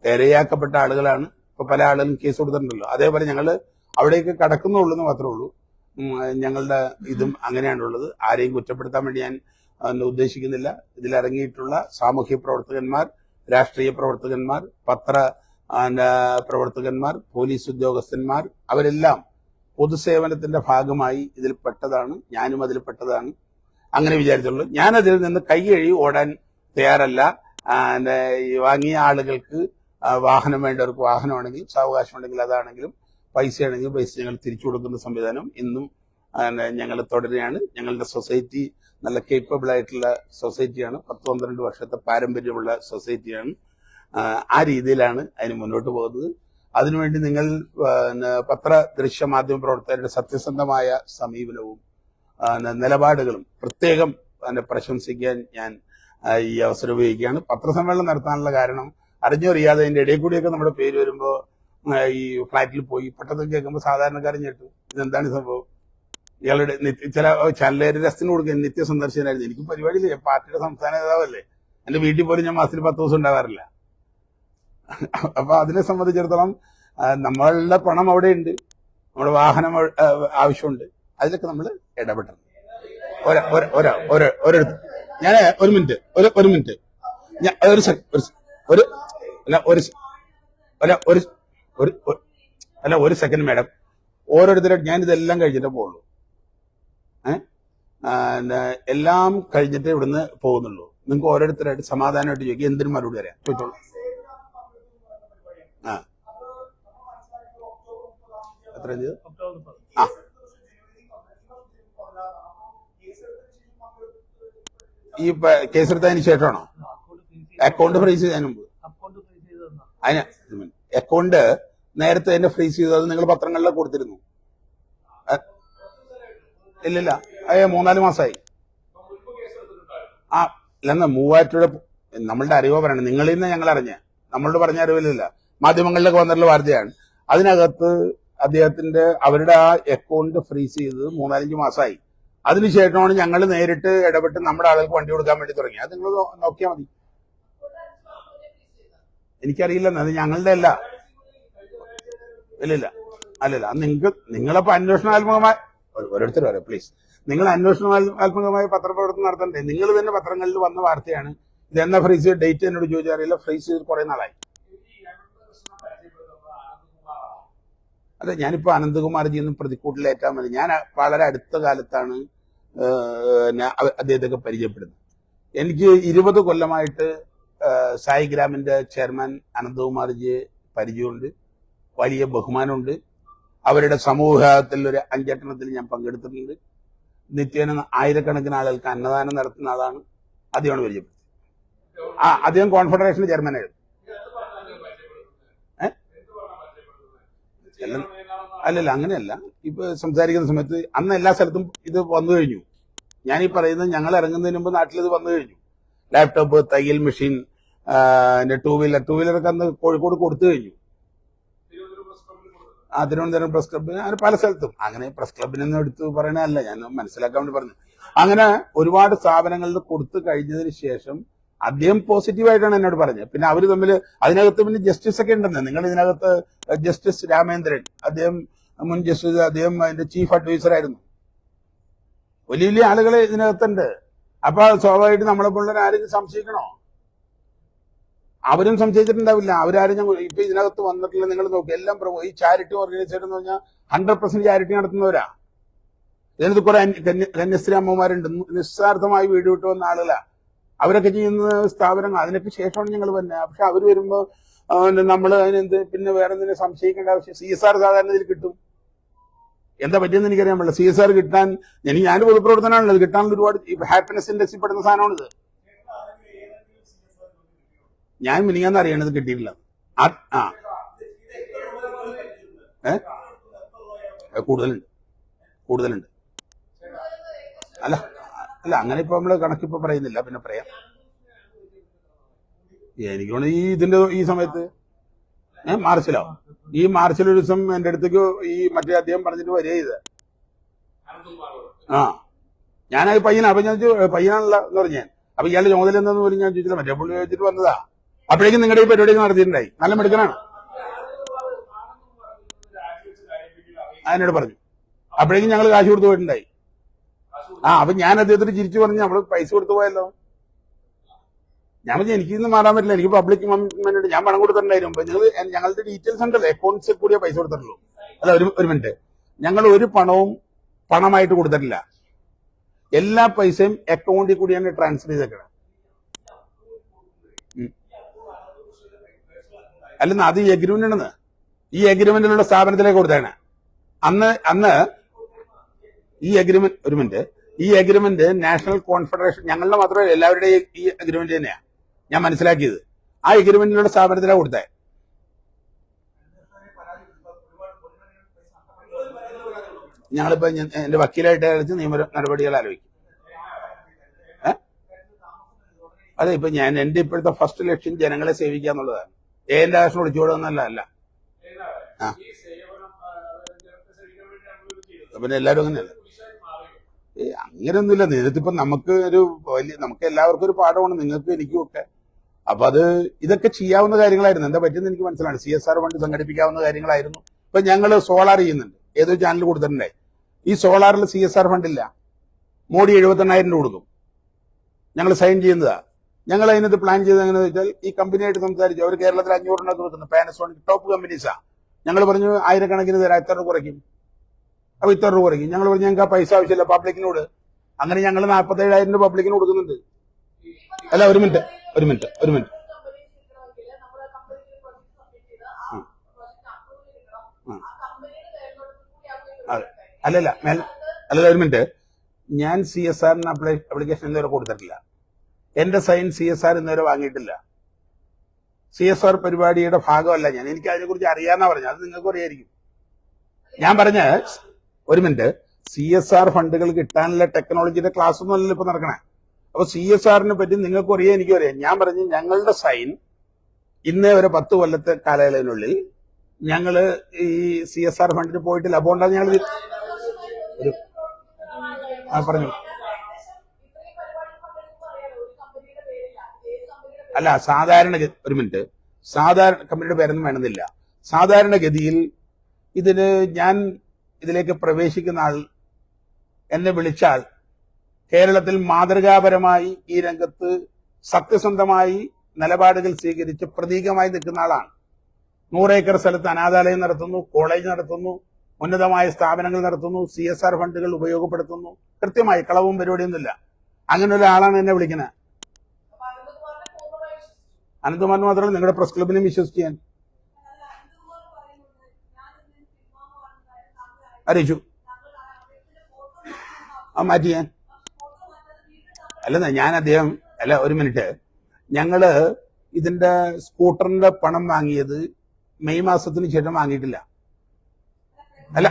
ഇരയാക്കപ്പെട്ട ആളുകളാണ്. ഇപ്പൊ പല ആളുകളും കേസ് കൊടുത്തിട്ടുണ്ടല്ലോ, അതേപോലെ ഞങ്ങള് അവിടേക്ക് കടക്കുന്നുള്ളൂ എന്ന് മാത്രമേ ഉള്ളൂ. ഞങ്ങളുടെ ഇതും അങ്ങനെയാണുള്ളത്. ആരെയും കുറ്റപ്പെടുത്താൻ വേണ്ടി ഞാൻ ഉദ്ദേശിക്കുന്നില്ല. ഇതിലിറങ്ങിയിട്ടുള്ള സാമൂഹ്യ പ്രവർത്തകന്മാർ, രാഷ്ട്രീയ പ്രവർത്തകന്മാർ, പത്ര പ്രവർത്തകന്മാർ, പോലീസ് ഉദ്യോഗസ്ഥന്മാർ, അവരെല്ലാം പൊതുസേവനത്തിന്റെ ഭാഗമായി ഇതിൽ പെട്ടതാണ്. ഞാനും അതിൽ പെട്ടതാണ്. അങ്ങനെ വിചാരിച്ചുള്ളൂ. ഞാനതിൽ നിന്ന് കൈ കഴുകി ഓടാൻ തയ്യാറല്ല. വാങ്ങിയ ആളുകൾക്ക് വാഹനം വേണ്ടവർക്ക് വാഹനമാണെങ്കിൽ, സാവകാശം ഉണ്ടെങ്കിൽ അതാണെങ്കിലും, പൈസയാണെങ്കിൽ പൈസ ഞങ്ങൾ തിരിച്ചു കൊടുക്കുന്ന സംവിധാനം ഇന്നും ഞങ്ങൾ തുടരുകയാണ്. ഞങ്ങളുടെ സൊസൈറ്റി നല്ല കേപ്പബിൾ ആയിട്ടുള്ള സൊസൈറ്റിയാണ്. 10-12 വർഷത്തെ പാരമ്പര്യമുള്ള സൊസൈറ്റിയാണ്. ആ രീതിയിലാണ് അതിന് മുന്നോട്ട് പോകുന്നത്. അതിനുവേണ്ടി നിങ്ങൾ പത്ര ദൃശ്യ മാധ്യമ പ്രവർത്തകരുടെ സത്യസന്ധമായ സമീപനവും നിലപാടുകളും പ്രത്യേകം പ്രശംസിക്കാൻ ഞാൻ ഈ അവസരം ഉപയോഗിക്കുകയാണ്. പത്രസമ്മേളനം നടത്താനുള്ള കാരണം അറിഞ്ഞറിയാതെ അതിന്റെ ഇടയിൽ കൂടിയൊക്കെ നമ്മുടെ പേര് വരുമ്പോൾ ഈ ഫ്ലാറ്റിൽ പോയി പെട്ടെന്ന് കേൾക്കുമ്പോൾ സാധാരണക്കാരൻ ഞെട്ടു, ഇതെന്താണ് സംഭവം, ഇയാളുടെ ചില ചാനലുകാർ രസത്തിന് കൊടുക്കുക നിത്യ സന്ദർശനായിരുന്നു. എനിക്ക് പരിപാടിയില്ല, പാർട്ടിയുടെ സംസ്ഥാന നേതാവല്ലേ, എന്റെ വീട്ടിൽ പോലും ഞാൻ മാസത്തിൽ 10 ദിവസം ഉണ്ടാവാറില്ല. അപ്പൊ അതിനെ സംബന്ധിച്ചിടത്തോളം നമ്മളുടെ പണം അവിടെയുണ്ട്, നമ്മുടെ വാഹനം ആവശ്യമുണ്ട്, അതിലൊക്കെ നമ്മൾ ഇടപെടണം. ഒരിടത്ത് ഞാൻ ഒരു മിനിറ്റ് ഞാൻ ഒരു സെക്കൻഡ് മാഡം, ഓരോരുത്തരും ഞാൻ ഇതെല്ലാം കഴിഞ്ഞിട്ടേ പോകുള്ളൂ. എല്ലാം കഴിഞ്ഞിട്ട് ഇവിടുന്ന് പോകുന്നുള്ളൂ. നിങ്ങൾക്ക് ഓരോരുത്തരായിട്ട് സമാധാനമായിട്ട് ചോദിക്കുക, എന്തിനും മറുപടി പറയാം, ചോദിച്ചോളൂ. എത്ര ആ ഈ കേസെടുത്തതിന് ശേഷമാണോ? അക്കൗണ്ട് ഫ്രീസ് ചെയ്തതിന് മുമ്പ്. അതിന് അക്കൗണ്ട് നേരത്തെ തന്നെ ഫ്രീസ് ചെയ്തത് നിങ്ങൾ പത്രങ്ങളിലൊക്കെ കൊടുത്തിരുന്നു. ഇല്ലില്ല, 3-4 മാസമായി. ഇല്ലെന്ന് 3000 രൂപ നമ്മളുടെ അറിവ് പറയണം. നിങ്ങളിൽ നിന്ന് ഞങ്ങൾ അറിഞ്ഞ, നമ്മളോട് പറഞ്ഞ അറിവില്ല, മാധ്യമങ്ങളിലൊക്കെ വന്നിട്ടുള്ള വാർത്തയാണ്. അതിനകത്ത് അദ്ദേഹത്തിന്റെ അവരുടെ ആ അക്കൗണ്ട് ഫ്രീസ് ചെയ്തത് 3-5 മാസമായി. അതിനുശേഷമാണ് ഞങ്ങൾ നേരിട്ട് ഇടപെട്ട് നമ്മുടെ ആളുകൾക്ക് വണ്ടി കൊടുക്കാൻ വേണ്ടി തുടങ്ങി. അത് നിങ്ങൾ നോക്കിയാൽ മതി. എനിക്കറിയില്ല, അത് ഞങ്ങളുടെ അല്ല. ഇല്ലില്ല, അല്ലല്ല, നിങ്ങളപ്പോ അന്വേഷണാത്മകമായ ഓരോരുത്തർ പറയാം പ്ലീസ്, നിങ്ങൾ അന്വേഷണാത്മകമായ പത്രപ്രവർത്തനം നടത്തണ്ടേ? നിങ്ങൾ തന്നെ പത്രങ്ങളിൽ വന്ന വാർത്തയാണ്. ഇതെന്നാ ഫ്രീസ് ചെയ്ത് ഡേറ്റ് എന്നോട് ചോദിച്ചാൽ അറിയില്ല. ഫ്രീസ് ചെയ്ത് കുറെ നാളായി. അതെ, ഞാനിപ്പോ അനന്തകുമാർജിയൊന്നും പ്രതിക്കൂട്ടിലേറ്റാൻ മതി. ഞാൻ വളരെ അടുത്ത കാലത്താണ് അദ്ദേഹത്തൊക്കെ പരിചയപ്പെടുന്നത്. എനിക്ക് 20 കൊല്ലമായിട്ട് സായിഗ്രാമിന്റെ ചെയർമാൻ അനന്തകുമാർജിയെ പരിചയമുണ്ട്, വലിയ ബഹുമാനമുണ്ട്. അവരുടെ സമൂഹത്തിൽ ഒരു 5 എണ്ണത്തിൽ ഞാൻ പങ്കെടുത്തിട്ടുണ്ട്. നിത്യേന 1000കണക്കിന് ആളുകൾക്ക് അന്നദാനം നടത്തുന്ന ആളാണ്. അദ്ദേഹമാണ് പരിചയപ്പെടുത്തി. അദ്ദേഹം കോൺഫെഡറേഷൻ ചെയർമാനായിരുന്നു. അല്ലല്ല, അങ്ങനെയല്ല. ഇപ്പൊ സംസാരിക്കുന്ന സമയത്ത് അന്ന് എല്ലാ സ്ഥലത്തും ഇത് വന്നു കഴിഞ്ഞു. ഞാനീ പറയുന്നത് ഞങ്ങൾ ഇറങ്ങുന്നതിന് മുമ്പ് നാട്ടിൽ ഇത് വന്നു കഴിഞ്ഞു. ലാപ്ടോപ്പ്, തയ്യൽ മെഷീൻ, ടൂ വീലറൊക്കെ അന്ന് കോഴിക്കോട് കൊടുത്തു കഴിഞ്ഞു. തിരുവനന്തപുരം പ്രസ് ക്ലബിന്, അങ്ങനെ പല സ്ഥലത്തും. അങ്ങനെ പ്രസ് ക്ലബിനൊന്നും എടുത്ത് പറയണതല്ല, ഞാൻ മനസ്സിലാക്കാൻ വേണ്ടി പറഞ്ഞു. അങ്ങനെ ഒരുപാട് സ്ഥാപനങ്ങളിൽ കൊടുത്തു കഴിഞ്ഞതിന് ശേഷം അദ്ദേഹം പോസിറ്റീവായിട്ടാണ് എന്നോട് പറഞ്ഞത്. പിന്നെ അവര് തമ്മിൽ അതിനകത്ത് പിന്നെ ജസ്റ്റിസ് ഒക്കെ ഉണ്ടെന്ന്. നിങ്ങൾ ഇതിനകത്ത് ജസ്റ്റിസ് രാമേന്ദ്രൻ, അദ്ദേഹം മുൻ ജസ്റ്റിസ്, അദ്ദേഹം അതിന്റെ ചീഫ് അഡ്വൈസർ ആയിരുന്നു. വലിയ വലിയ ആളുകൾ ഇതിനകത്തുണ്ട്. അപ്പൊ സ്വാഭാവികമായിട്ട് നമ്മളെ പോലുള്ള ആരെങ്കിലും സംശയിക്കണോ? അവരും സംശയിച്ചിട്ടുണ്ടാവില്ല. അവരാരും ഇപ്പൊ ഇതിനകത്ത് വന്നിട്ടില്ല. നിങ്ങൾ നോക്കുക, എല്ലാം ഈ ചാരിറ്റി ഓർഗനൈസേഷൻ എന്ന് പറഞ്ഞാൽ 100% ചാരിറ്റി നടത്തുന്നവരാ. ഇതിനകത്ത് കുറെ കന്യാസ്ത്രീ അമ്മമാരുണ്ട്, നിസ്സാർത്ഥമായി വീട് വിട്ട് വന്ന ആളുകളാ. അവരൊക്കെ ചെയ്യുന്ന സ്ഥാപനങ്ങൾ. അതിനൊക്കെ ശേഷമാണ് ഞങ്ങൾ വരുന്നത്. പക്ഷെ അവർ വരുമ്പോ നമ്മൾ അതിനെന്ത് പിന്നെ വേറെ എന്തിനെ സംശയിക്കേണ്ട ആവശ്യം? CSR സാധാരണ ഇതിൽ കിട്ടും. എന്താ പറ്റിയെന്ന് എനിക്കറിയാൻ പറ്റില്ല. CSR കിട്ടാൻ ഞാൻ പൊതുപ്രവർത്തനമാണല്ലോ, ഇത് കിട്ടാനുള്ള ഒരുപാട് ഹാപ്പിനെസ് ഇൻഡസ്ട്രി പെടുന്ന സാധനമാണിത്. ഞാൻ മിനിങ്ങാന്ന് അറിയണത് കിട്ടിയിട്ടില്ല. കൂടുതലുണ്ട്. അല്ല അല്ല അങ്ങനെ ഇപ്പൊ നമ്മള് കണക്കിപ്പോ പറയുന്നില്ല, പിന്നെ പറയാം. എനിക്ക് തോന്നുന്നു ഈ സമയത്ത് മാർച്ചിലോ, ഈ മാർച്ചിൽ ഒരു ദിവസം എന്റെ അടുത്തേക്ക് ഈ മറ്റേ അദ്ദേഹം പറഞ്ഞിട്ട് വരിക ചെയ്ത്. ഞാനത് അപ്പൊ ഞാൻ പയ്യനാണല്ലോ എന്ന് പറഞ്ഞു. അപ്പൊ ഇയാളുടെ ചുമതല എന്താന്ന് പോലും ഞാൻ ചോദിച്ചില്ല. മറ്റേ പുള്ളി ചോദിച്ചിട്ട് വന്നതാ. അപ്പോഴേക്കും നിങ്ങളുടെ ഈ പരിപാടിയൊക്കെ നടത്തിയിട്ടുണ്ടായി. നല്ല മെടുക്കനാണ്. അതിനോട് പറഞ്ഞു. അപ്പോഴേക്കും ഞങ്ങൾ കാശ് കൊടുത്തു പോയിട്ടുണ്ടായി. അപ്പൊ ഞാൻ അദ്ദേഹത്തിന് ചിരിച്ചു പറഞ്ഞു, നമ്മള് പൈസ കൊടുത്തു പോയല്ലോ. ഞാൻ പറഞ്ഞു എനിക്കിന്ന് മാറാൻ പറ്റില്ല, എനിക്ക് പബ്ലിക് കമ്മിറ്റ്മെന്റ്, ഞാൻ പണം കൊടുത്തിട്ടുണ്ടായിരുന്നു. അപ്പൊ ഞങ്ങളുടെ ഡീറ്റെയിൽസ് ഉണ്ടല്ലോ, അക്കൗണ്ട്സിൽ കൂടിയ പൈസ കൊടുത്തിട്ടുള്ളൂ. അല്ല, ഒരു മിനിറ്റ്, ഞങ്ങൾ ഒരു പണവും പണമായിട്ട് കൊടുത്തിട്ടില്ല. എല്ലാ പൈസയും അക്കൗണ്ടിൽ കൂടിയാണ് ട്രാൻസ്ഫർ ചെയ്തേക്കുന്നത്. അല്ലെന്ന് അത് ഈ എഗ്രിമെന്റ് ഉണ്ടെന്ന്, ഈ എഗ്രിമെന്റിലുള്ള സ്ഥാപനത്തിലേക്ക് കൊടുത്തേണ്. അന്ന് ഈ എഗ്രിമെന്റ്, ഒരു മിനിറ്റ്, ഈ എഗ്രിമെന്റ് നാഷണൽ കോൺഫെഡറേഷൻ, ഞങ്ങളുടെ മാത്രമല്ല എല്ലാവരുടെയും ഈ എഗ്രിമെന്റ് തന്നെയാണ് ഞാൻ മനസ്സിലാക്കിയത്. ആ എഗ്രിമെന്റിലുള്ള സ്ഥാപനത്തിലാണ് കൊടുത്തേ. ഞങ്ങളിപ്പോ എന്റെ വക്കീലായിട്ട് അയച്ച് നിയമ നടപടികൾ ആലോചിക്കും. അതെ, ഇപ്പൊ എന്റെ ഇപ്പോഴത്തെ ഫസ്റ്റ് ലക്ഷ്യം ജനങ്ങളെ സേവിക്കുക എന്നുള്ളതാണ്. എന്റെ ആവശ്യം ഒളിച്ചോടുന്നല്ല. അല്ല, പിന്നെ എല്ലാവരും അങ്ങനെയല്ല. അങ്ങനെയൊന്നുമില്ല. നേരത്തിപ്പോ നമുക്ക് എല്ലാവർക്കും ഒരു പാഠമാണ്, നിങ്ങൾക്ക് എനിക്കും ഒക്കെ. അപ്പൊ ഇതൊക്കെ ചെയ്യാവുന്ന കാര്യങ്ങളായിരുന്നു. എന്താ പറ്റുന്ന എനിക്ക് മനസ്സിലാണ്. CSR ഫണ്ട് സംഘടിപ്പിക്കാവുന്ന കാര്യങ്ങളായിരുന്നു. ഇപ്പൊ ഞങ്ങള് സോളാർ ചെയ്യുന്നുണ്ട്, ഏതോ ചാനൽ കൊടുത്തിട്ടുണ്ടായി. ഈ സോളാറിൽ CSR ഫണ്ടില്ല. മോഡി 78,000 രൂപ കൊടുക്കും. ഞങ്ങൾ സൈൻ ചെയ്യുന്നതാ. ഞങ്ങൾ അതിനകത്ത് പ്ലാൻ ചെയ്ത് എങ്ങനെയാണെന്ന് വെച്ചാൽ, ഈ കമ്പനിയായിട്ട് സംസാരിച്ചു. അവർ കേരളത്തിൽ 500 കൊടുക്കുന്നത് പാനസോണിക് ടോപ്പ് കമ്പനീസാ. ഞങ്ങൾ പറഞ്ഞു 1000 തരാം, ഇത്ര രൂപ കുറയ്ക്കും. അപ്പൊ ഇത്ര രൂപ കുറയ്ക്കും. ഞങ്ങൾ പറഞ്ഞു ഞങ്ങൾക്ക് ആ പൈസ ആവശ്യമില്ല, പബ്ലിക്കിനോട്. അങ്ങനെ ഞങ്ങൾ 47,000 രൂപ പബ്ലിക്കിന് കൊടുക്കുന്നുണ്ട്. അല്ല, ഒരു മിനിറ്റ്. അല്ലല്ല, ഒരു മിനിറ്റ്. ഞാൻ CSR അപ്ലിക്കേഷൻ ഇന്നുവരെ കൊടുത്തിട്ടില്ല. എന്റെ സൈൻ CSR ഇന്നുവരെ വാങ്ങിയിട്ടില്ല. CSR പരിപാടിയുടെ ഭാഗമല്ല ഞാൻ. എനിക്ക് അതിനെക്കുറിച്ച് അറിയാന്നാ പറഞ്ഞത്. അത് നിങ്ങൾക്ക് അറിയായിരിക്കും. ഞാൻ പറഞ്ഞ, ഒരു മിനിറ്റ്, CSR ഫണ്ടുകൾ കിട്ടാനുള്ള ടെക്നോളജിയുടെ ക്ലാസ് ഒന്നും അല്ലല്ലോ ഇപ്പൊ നടക്കണേ. അപ്പൊ CSRനെ പറ്റി നിങ്ങൾക്കും അറിയാം, എനിക്കും അറിയാം. ഞാൻ പറഞ്ഞു ഞങ്ങളുടെ സൈൻ ഇന്നേ വരെ 10 കൊല്ലത്തെ കാലയളവിനുള്ളിൽ ഞങ്ങള് ഈ CSR ഫണ്ടിന് പോയിട്ടില്ല. അതുകൊണ്ടാണ് ഞങ്ങൾ പറഞ്ഞു. അല്ല, ഒരു മിനിറ്റ്, സാധാരണ കമ്പനിയുടെ പേരൊന്നും വേണമെന്നില്ല. സാധാരണഗതിയിൽ ഞാൻ ഇതിലേക്ക് പ്രവേശിക്കുന്ന ആൾ എന്നെ വിളിച്ചാൽ കേരളത്തിൽ മാതൃകാപരമായി ഈ രംഗത്ത് സത്യസന്ധമായി നിലപാടുകൾ സ്വീകരിച്ച് പ്രതീകമായി നിൽക്കുന്ന ആളാണ്. 100 ഏക്കർ സ്ഥലത്ത് അനാഥാലയം നടത്തുന്നു, കോളേജ് നടത്തുന്നു, ഉന്നതമായ സ്ഥാപനങ്ങൾ നടത്തുന്നു, CSR ഫണ്ടുകൾ ഉപയോഗപ്പെടുത്തുന്നു. കൃത്യമായി കളവും പരിപാടിയൊന്നുമില്ല. അങ്ങനെ ഒരാളാണ് എന്നെ വിളിക്കുന്നത്. അനന്തകുമാറിന് മാത്രമല്ല, നിങ്ങളുടെ പ്രസ് ക്ലബിനെ വിശ്വസിച്ച് ഞാൻ അറിയിച്ചു. മാറ്റി ഞാൻ അല്ല, ഒരു മിനിറ്റ്, ഞങ്ങള് ഇതിന്റെ സ്കൂട്ടറിന്റെ പണം വാങ്ങിയത് മെയ് മാസത്തിന് ശേഷം വാങ്ങിയിട്ടില്ല. അല്ല,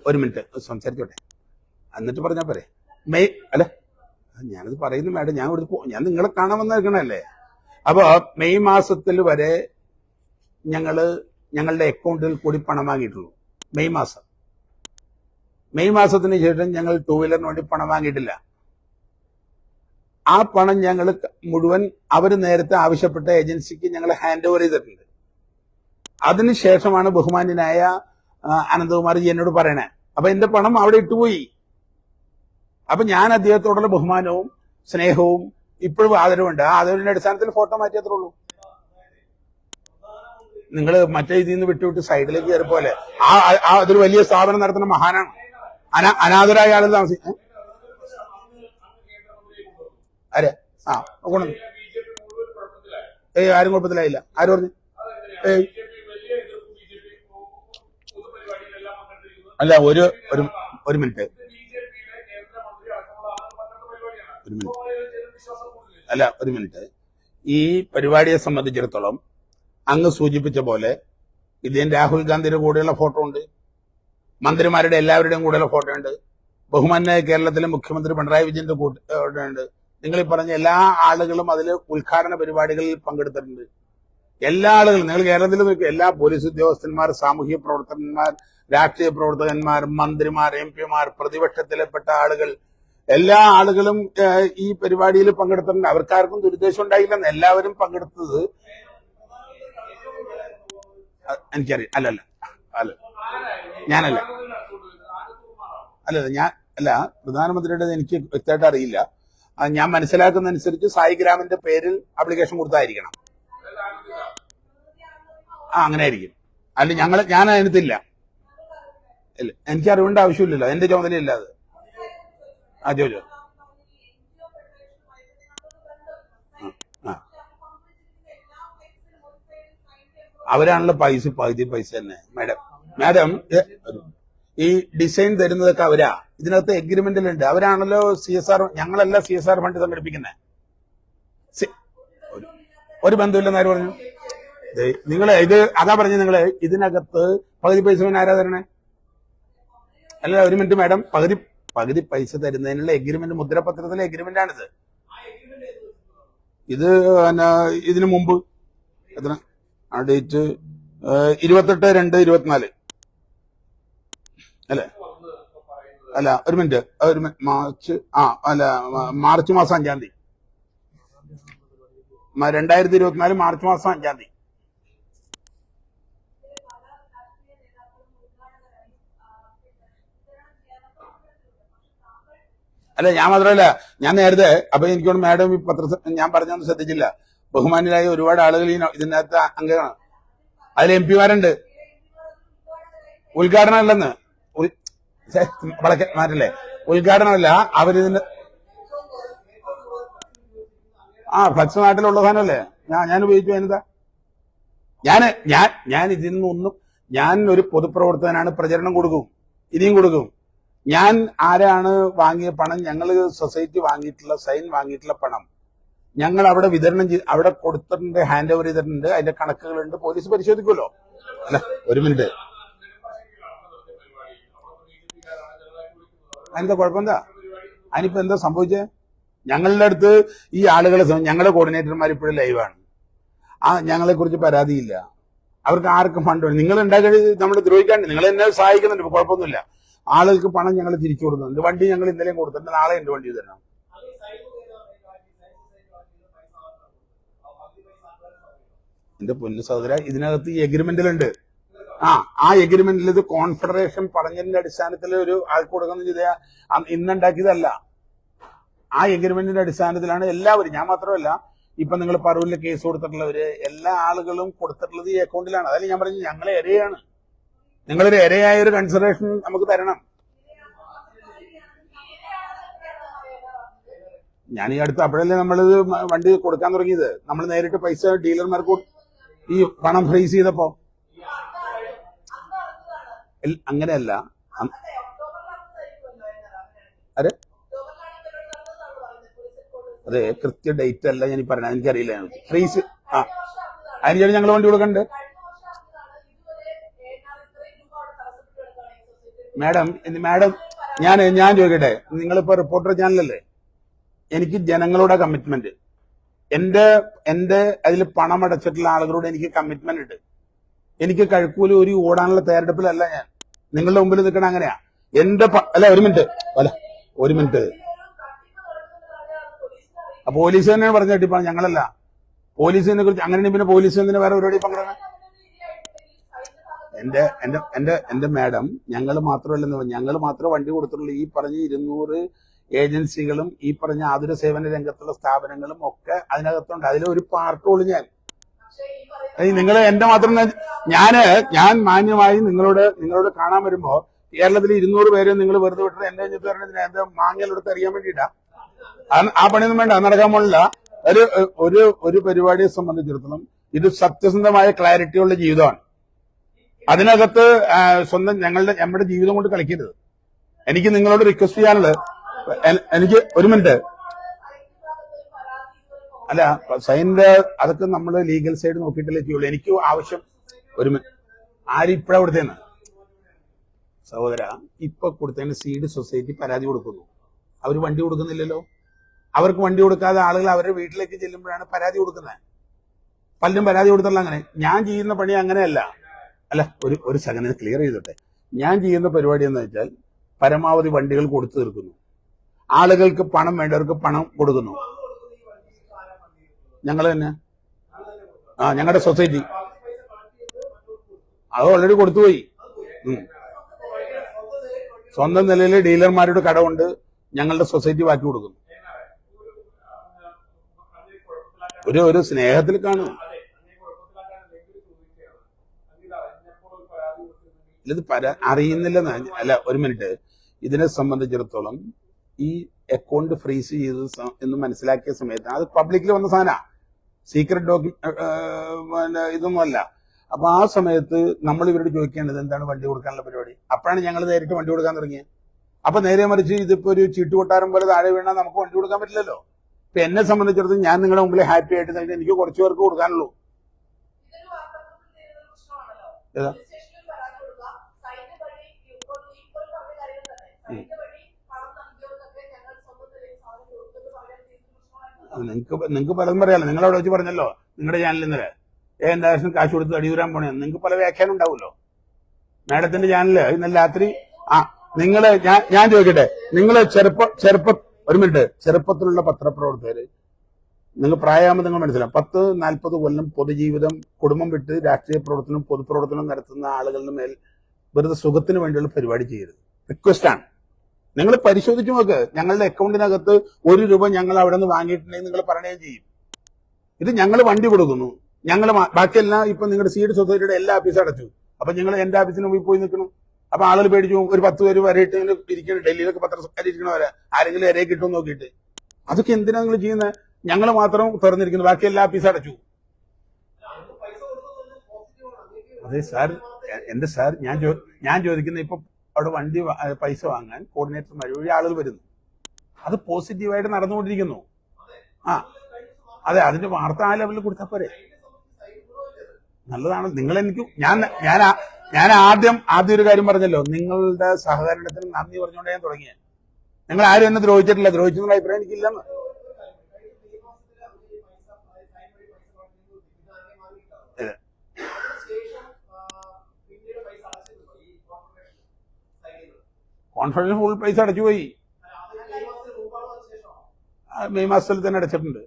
ഒരു മിനിറ്റ് സംസാരിച്ചോട്ടെ, എന്നിട്ട് പറഞ്ഞാ പോരെ. അല്ല, ഞാനത് പറയുന്നു മാഡം. ഞാൻ നിങ്ങളെ കാണാൻ വന്നിരിക്കണല്ലേ. അപ്പൊ മെയ് മാസത്തിൽ വരെ ഞങ്ങളുടെ അക്കൗണ്ടിൽ കൂടി പണം വാങ്ങിയിട്ടുള്ളൂ. മെയ് മാസത്തിന് ശേഷം ഞങ്ങൾ 2 വീലറിന് വേണ്ടി പണം വാങ്ങിയിട്ടില്ല. ആ പണം ഞങ്ങൾ മുഴുവൻ അവർ നേരത്തെ ആവശ്യപ്പെട്ട ഏജൻസിക്ക് ഞങ്ങൾ ഹാൻഡ് ഓവർ ചെയ്തിട്ടുണ്ട്. അതിനുശേഷമാണ് ബഹുമാന്യനായ അനന്തകുമാർ എന്നോട് പറയണേ. അപ്പൊ എന്റെ പണം അവിടെ ഇട്ടുപോയി. അപ്പൊ ഞാൻ അദ്ദേഹത്തോടുള്ള ബഹുമാനവും സ്നേഹവും ഇപ്പോഴും ആദരവുണ്ട്. ആ ആദരവിന്റെ അടിസ്ഥാനത്തിൽ ഫോട്ടോ മാറ്റിയത്രേ ഉള്ളൂ. നിങ്ങൾ മറ്റേ ഇതിൽ നിന്ന് വിട്ടുവിട്ട് സൈഡിലേക്ക് കയറി പോലെ അതൊരു വലിയ സ്ഥാപനം നടത്തുന്ന മഹാനാണ്. അനാഥരായ ആളുകൾ താമസിക്കും. ആരെ ഗുണം ആരും കുഴപ്പത്തിലായില്ല. ആര് പറഞ്ഞു? അല്ല ഒരു മിനിറ്റ് അല്ല ഒരു മിനിറ്റ്. ഈ പരിപാടിയെ സംബന്ധിച്ചിടത്തോളം അങ്ങ് സൂചിപ്പിച്ച പോലെ ഇതിൽ രാഹുൽ ഗാന്ധിയുടെ കൂടെയുള്ള ഫോട്ടോ ഉണ്ട്, മന്ത്രിമാരുടെ എല്ലാവരുടെയും കൂടെയുള്ള ഫോട്ടോ ഉണ്ട്, ബഹുമാന്യ കേരളത്തിലെ മുഖ്യമന്ത്രി പിണറായി വിജയന്റെ കൂടെ ഉണ്ട്. നിങ്ങൾ ഈ പറഞ്ഞ എല്ലാ ആളുകളും അതിൽ ഉദ്ഘാടന പരിപാടികളിൽ പങ്കെടുത്തിട്ടുണ്ട്. എല്ലാ ആളുകളും നിങ്ങൾ കേരളത്തിൽ നോക്കുക, എല്ലാ പോലീസ് ഉദ്യോഗസ്ഥന്മാർ, സാമൂഹ്യ പ്രവർത്തകന്മാർ, രാഷ്ട്രീയ പ്രവർത്തകന്മാർ, മന്ത്രിമാർ, എം പിമാർ, പ്രതിപക്ഷത്തിലെപ്പെട്ട ആളുകൾ, എല്ലാ ആളുകളും ഈ പരിപാടിയിൽ പങ്കെടുത്തിട്ടുണ്ട്. അവർക്കാർക്കും ദുരുദ്ദേശം ഉണ്ടായില്ലെന്ന്. എല്ലാവരും പങ്കെടുത്തത് എനിക്കറിയാം. അല്ലല്ല അല്ല ഞാനല്ല അല്ല പ്രധാനമന്ത്രിയുടെ എനിക്ക് വ്യക്തമായിട്ട് അറിയില്ല. ഞാൻ മനസ്സിലാക്കുന്നതനുസരിച്ച് സായിഗ്രാമിന്റെ പേരിൽ ആപ്ലിക്കേഷൻ കൊടുത്തായിരിക്കണം. അങ്ങനെ ആയിരിക്കും. അല്ല ഞാൻ അതിനകത്തില്ല. ഇല്ല, എനിക്ക് അറിവേണ്ട ആവശ്യമില്ലല്ലോ, എന്റെ ചുമതലയില്ല അത്. ചോദിച്ചോ. അവരാണല്ലോ പകുതി പൈസ തന്നെ. മാഡം ഈ ഡിസൈൻ തരുന്നതൊക്കെ അവരാ. ഇതിനകത്ത് എഗ്രിമെന്റിലുണ്ട്. അവരാണല്ലോ CSR. ഞങ്ങളല്ല CSR ഫണ്ട് സംഘടിപ്പിക്കുന്നത്. ഒരു ബന്ധമില്ലെന്ന് ആര് പറഞ്ഞു? നിങ്ങള് അതാ പറഞ്ഞു. നിങ്ങള് ഇതിനകത്ത് പകുതി പൈസ ആരാ തരണേ? അല്ല ഒരു മിനിറ്റ് മാഡം. പകുതി പൈസ തരുന്നതിനുള്ള എഗ്രിമെന്റ്, മുദ്രപത്രത്തിലെ എഗ്രിമെന്റ് ആണിത്. ഇത് ഇതിനു മുമ്പ് എത്ര ആ ഡേറ്റ് 28/2/24 അല്ലെ? അല്ല ഒരു മിനിറ്റ് മാർച്ച് മാസം 5-ാം തീയതി 2024 മാർച്ച് മാസം 5-ാം തീയതി. അല്ല ഞാൻ മാത്രമല്ല, ഞാൻ നേരത്തെ അപ്പൊ എനിക്കോട് മാഡം ഈ ഞാൻ പറഞ്ഞൊന്നും ശ്രദ്ധിച്ചില്ല. ബഹുമാന്യരായ ഒരുപാട് ആളുകൾ ഇതിനകത്ത് അംഗങ്ങളാണ്. അതിൽ MP മാരുണ്ട്. ഉദ്ഘാടനം അല്ലെന്ന് മാറ്റല്ലേ, ഉദ്ഘാടനമല്ല. അവരിതിന് ഫ്ലക്സ് നാട്ടിലുള്ള സാധനമല്ലേ ഞാൻ ഉപയോഗിച്ചു. അതിനെന്താ? ഞാൻ ഇതിൽ നിന്നൊന്നും, ഞാൻ ഒരു പൊതുപ്രവർത്തകനാണ്. പ്രചരണം കൊടുക്കും, ഇനിയും കൊടുക്കും. ഞാൻ ആരാണ് വാങ്ങിയ പണം? ഞങ്ങൾ സൊസൈറ്റി വാങ്ങിയിട്ടുള്ള, സൈൻ വാങ്ങിയിട്ടുള്ള പണം ഞങ്ങൾ അവിടെ വിതരണം ചെയ്ത് അവിടെ കൊടുത്തിട്ടുണ്ട്, ഹാൻഡ് ഓവർ ചെയ്തിട്ടുണ്ട്. അതിന്റെ കണക്കുകളുണ്ട്, പോലീസ് പരിശോധിക്കുമല്ലോ. അല്ല ഒരു മിനിറ്റ്, അതിന്റെ കുഴപ്പമെന്താ? അതിനിപ്പോ എന്താ സംഭവിച്ചേ? ഞങ്ങളുടെ അടുത്ത് ഈ ആളുകളെ, ഞങ്ങളുടെ കോർഡിനേറ്റർമാർ ഇപ്പോഴും ലൈവാണ്. ഞങ്ങളെ കുറിച്ച് പരാതിയില്ല. അവർക്ക് ആർക്കും ഫണ്ട് വേണം. നിങ്ങൾ ഉണ്ടാക്കി നമ്മൾ ദ്രോഹിക്കാണ്ട് നിങ്ങൾ എന്നെ സഹായിക്കുന്നുണ്ട്, കുഴപ്പമൊന്നുമില്ല. ആളുകൾക്ക് പണം ഞങ്ങൾ തിരിച്ചു കൊടുക്കുന്നുണ്ട്. വണ്ടി ഞങ്ങൾ ഇന്നലെയും കൊടുത്തിട്ടുണ്ട്, നാളെ എന്റെ വണ്ടി തരണം. എന്റെ പൊന്നു സഹോദര, ഇതിനകത്ത് ഈ എഗ്രിമെന്റിലുണ്ട്. ആ എഗ്രിമെന്റിൽ ഇത് കോൺഫെഡറേഷൻ പറഞ്ഞതിന്റെ അടിസ്ഥാനത്തിൽ ഒരു ആൾക്ക് കൊടുക്കുന്ന ചെയ്ത ഇന്നുണ്ടാക്കിയതല്ല. ആ എഗ്രിമെന്റിന്റെ അടിസ്ഥാനത്തിലാണ് എല്ലാവരും, ഞാൻ മാത്രമല്ല, ഇപ്പൊ നിങ്ങൾ പറവൂരിൽ കേസ് കൊടുത്തിട്ടുള്ളവര് എല്ലാ ആളുകളും കൊടുത്തിട്ടുള്ളത് ഈ അക്കൗണ്ടിലാണ്. അതിൽ ഞാൻ പറഞ്ഞു ഞങ്ങളെ ഇരയാണ്. നിങ്ങളൊരു ഇരയായ ഒരു കൺസിഡറേഷൻ നമുക്ക് തരണം. ഞാൻ ഈ അടുത്ത് അപ്പോഴല്ലേ നമ്മളിത് വണ്ടി കൊടുക്കാൻ തുടങ്ങിയത്. നമ്മൾ നേരിട്ട് പൈസ ഡീലർമാർക്ക് ഈ പണം ഫ്രീസ് ചെയ്തപ്പോ അങ്ങനെയല്ല. അതെ കൃത്യ ഡേറ്റ് അല്ല ഞാൻ പറഞ്ഞത്, എനിക്കറിയില്ല. ഫ്രീസ് അതിന് ഞങ്ങൾ വണ്ടി കൊടുക്കണ്ട്. മാഡം ഞാൻ ചോദിക്കട്ടെ, നിങ്ങളിപ്പോ റിപ്പോർട്ടർ ചാനലല്ലേ? എനിക്ക് ജനങ്ങളുടെ കമ്മിറ്റ്മെന്റ്, എന്റെ അതിൽ പണം അടച്ചിട്ടുള്ള ആളുകളോട് എനിക്ക് കമ്മിറ്റ്മെന്റ് ഉണ്ട്. എനിക്ക് കഴുക്കൂല് ഒരു ഓടാനുള്ള തയ്യാറെടുപ്പിലല്ല ഞാൻ. നിങ്ങളുടെ മുമ്പിൽ നിൽക്കണ അങ്ങനെയാ. അല്ല ഒരു മിനിറ്റ് പോലീസ് തന്നെയാണ് പറഞ്ഞ തട്ടിപ്പാണ്, ഞങ്ങളല്ല. പോലീസിനെ കുറിച്ച് അങ്ങനെ പിന്നെ പോലീസ് എന്തിനാ വേറെ പരിപാടി പങ്കെടുക്കണം? എന്റെ മാഡം, ഞങ്ങൾ മാത്രമല്ലെന്ന്, ഞങ്ങൾ മാത്രമേ വണ്ടി കൊടുത്തിട്ടുള്ളൂ. ഈ പറഞ്ഞ ഏജൻസികളും ഈ പറഞ്ഞ ആതുര സേവന രംഗത്തുള്ള സ്ഥാപനങ്ങളും ഒക്കെ അതിനകത്തുണ്ട്. അതിലൊരു പാർട്ടുള്ളൂ ഞാൻ. നിങ്ങൾ എന്റെ മാത്രം ഞാൻ മാന്യമായി നിങ്ങളോട് കാണാൻ വരുമ്പോ കേരളത്തിൽ 200 പേരെ നിങ്ങൾ വെറുതെ വിട്ടത് എന്റെ എന്റെ മാങ്ങലെടുത്ത് അറിയാൻ വേണ്ടിയിട്ടാ. ആ പണിയൊന്നും വേണ്ട, നടക്കാൻ പോണില്ല. ഒരു പരിപാടിയെ സംബന്ധിച്ചിടത്തോളം ഇത് സത്യസന്ധമായ ക്ലാരിറ്റിയുള്ള ജീവിതമാണ്. അതിനകത്ത് സ്വന്തം നമ്മുടെ ജീവിതം കൊണ്ട് കളിക്കരുത്. എനിക്ക് നിങ്ങളോട് റിക്വസ്റ്റ് ചെയ്യാനുള്ളത്, എനിക്ക് ഒരു മിനിറ്റ്, അല്ല സൈനിന്റെ അതൊക്കെ നമ്മൾ ലീഗൽ സൈഡ് നോക്കിയിട്ടല്ലേ ചെയ്യുള്ളൂ. എനിക്ക് ആവശ്യം ഒരു മിനിറ്റ്, ആരിപ്പോഴാ കൊടുത്തേന്ന് സഹോദര, ഇപ്പൊ കൊടുത്തതിന് സീഡ് സൊസൈറ്റി പരാതി കൊടുക്കുന്നു. അവർ വണ്ടി കൊടുക്കുന്നില്ലല്ലോ. അവർക്ക് വണ്ടി കൊടുക്കാതെ ആളുകൾ അവരുടെ വീട്ടിലേക്ക് ചെല്ലുമ്പോഴാണ് പരാതി കൊടുക്കുന്നത്. പലരും പരാതി കൊടുത്തല്ല. അങ്ങനെ ഞാൻ ചെയ്യുന്ന പണി അങ്ങനെയല്ല. അല്ല ഒരു സെക്കൻഡ് ക്ലിയർ ചെയ്തോട്ടെ. ഞാൻ ചെയ്യുന്ന പരിപാടി എന്ന് വെച്ചാൽ പരമാവധി വണ്ടികൾ കൊടുത്തു തീർക്കുന്നു. ആളുകൾക്ക് പണം വേണ്ടവർക്ക് പണം കൊടുക്കുന്നു. ഞങ്ങൾ തന്നെ ഞങ്ങളുടെ സൊസൈറ്റി അത് ഓൾറെഡി കൊടുത്തുപോയി. സ്വന്തം നിലയിൽ ഡീലർമാരുടെ കടമുണ്ട്, ഞങ്ങളുടെ സൊസൈറ്റി ബാക്കി കൊടുക്കുന്നു. ഒരു സ്നേഹത്തിൽ കാണും. ഇത് അറിയുന്നില്ലെന്ന്. അല്ല ഒരു മിനിറ്റ്, ഇതിനെ സംബന്ധിച്ചിടത്തോളം ഈ അക്കൗണ്ട് ഫ്രീസ് ചെയ്ത് എന്ന് മനസ്സിലാക്കിയ സമയത്ത് അത് പബ്ലിക്കിൽ വന്ന സാധനമാണ്, സീക്രട്ട് ഇതൊന്നും അല്ല. അപ്പൊ ആ സമയത്ത് നമ്മൾ ഇവരോട് ചോദിക്കേണ്ടത് എന്താണ് വണ്ടി കൊടുക്കാനുള്ള പരിപാടി. അപ്പോഴാണ് ഞങ്ങൾ നേരിട്ട് വണ്ടി കൊടുക്കാൻ തുടങ്ങിയത്. അപ്പൊ നേരെ മറിച്ച് ഇതിപ്പോ ഒരു ചീട്ടുകൊട്ടാരം പോലെ താഴെ വീണാൽ നമുക്ക് വണ്ടി കൊടുക്കാൻ പറ്റില്ലല്ലോ. ഇപ്പൊ എന്നെ സംബന്ധിച്ചിടത്തോളം ഞാൻ നിങ്ങളുടെ മുമ്പിൽ ഹാപ്പി ആയിട്ട് തന്നെ എനിക്ക് കുറച്ചു പേർക്ക് കൊടുക്കാനുള്ളൂ. നിങ്ങൾക്ക് പലതും പറയാലോ. നിങ്ങളവിടെ വെച്ച് പറഞ്ഞല്ലോ നിങ്ങളുടെ ചാനലിൽ ഇന്നലെ എന്തായാലും കാശ് കൊടുത്ത് അടിയൂരാൻ പോണേ. നിങ്ങൾക്ക് പല വ്യാഖ്യാനം ഉണ്ടാവുമല്ലോ. മാഡത്തിന്റെ ചാനലില് ഇന്നലെ രാത്രി നിങ്ങള് ഞാൻ ചോദിക്കട്ടെ, നിങ്ങള് ഒരു മിനിറ്റ്, ചെറുപ്പത്തിലുള്ള പത്രപ്രവർത്തകര്, നിങ്ങൾ പ്രായമാകുമ്പോൾ നിങ്ങൾ മനസ്സിലാവും. 10-40 കൊല്ലം പൊതുജീവിതം കുടുംബം വിട്ട് രാഷ്ട്രീയ പ്രവർത്തനം പൊതുപ്രവർത്തനം നടത്തുന്ന ആളുകളുടെ മേൽ വെറുതെ സുഖത്തിന് വേണ്ടിയുള്ള പരിപാടി ചെയ്യരുത്. റിക്വസ്റ്റ് ആണ്. നിങ്ങൾ പരിശോധിച്ച് നോക്ക്. ഞങ്ങളുടെ അക്കൗണ്ടിനകത്ത് 1 രൂപ ഞങ്ങൾ അവിടെ നിന്ന് വാങ്ങിയിട്ടുണ്ടെങ്കിൽ നിങ്ങൾ പറയുകയും ചെയ്യും. ഇത് ഞങ്ങൾ വണ്ടി കൊടുക്കുന്നു. ഞങ്ങൾ ബാക്കിയെല്ലാം ഇപ്പൊ നിങ്ങളുടെ സീഡ് സൊസൈറ്റിയുടെ എല്ലാ ഓഫീസും അടച്ചു. അപ്പൊ നിങ്ങൾ എന്റെ ഓഫീസിന് പോയി നിൽക്കണം. അപ്പൊ ആളുകൾ പേടിച്ചു. ഒരു 10 പേര് വരയിട്ട് ഇരിക്കണം. ഡൽഹിയിലൊക്കെ പത്രക്കാർ ഇരിക്കണവരെ ആരെങ്കിലും ഇരയെ കിട്ടുമെന്ന് നോക്കിയിട്ട്. അതൊക്കെ എന്തിനാ നിങ്ങൾ ചെയ്യുന്നത്? ഞങ്ങൾ മാത്രം തുറന്നിരിക്കുന്നു, ബാക്കി എല്ലാ ഓഫീസും അടച്ചു. അതെ സാർ, എന്റെ സാർ, ഞാൻ ചോദിക്കുന്നത് ഇപ്പൊ അവിടെ വണ്ടി പൈസ വാങ്ങാൻ കോർഡിനേറ്റർമാർ വഴി ആളുകൾ വരുന്നു. അത് പോസിറ്റീവായിട്ട് നടന്നുകൊണ്ടിരിക്കുന്നു. അതെ, അതിന്റെ വാർത്ത ആ ലെവലിൽ കൊടുത്താൽ പോരെ. നല്ലതാണ്. നിങ്ങൾ എനിക്ക് ഞാൻ ആദ്യം ഒരു കാര്യം പറഞ്ഞല്ലോ, നിങ്ങളുടെ സഹകരണത്തിന് നന്ദി പറഞ്ഞുകൊണ്ട് ഞാൻ തുടങ്ങിയത്. നിങ്ങൾ ആരും എന്നെ ദ്രോഹിച്ചിട്ടില്ല. ദ്രോഹിച്ചെന്നുള്ള അഭിപ്രായം എനിക്കില്ലെന്ന്. കോൺഫിഡൻസ് ഫുൾ പൈസ അടച്ചുപോയി. മെയ് മാസത്തിൽ തന്നെ അടച്ചിട്ടുണ്ട്.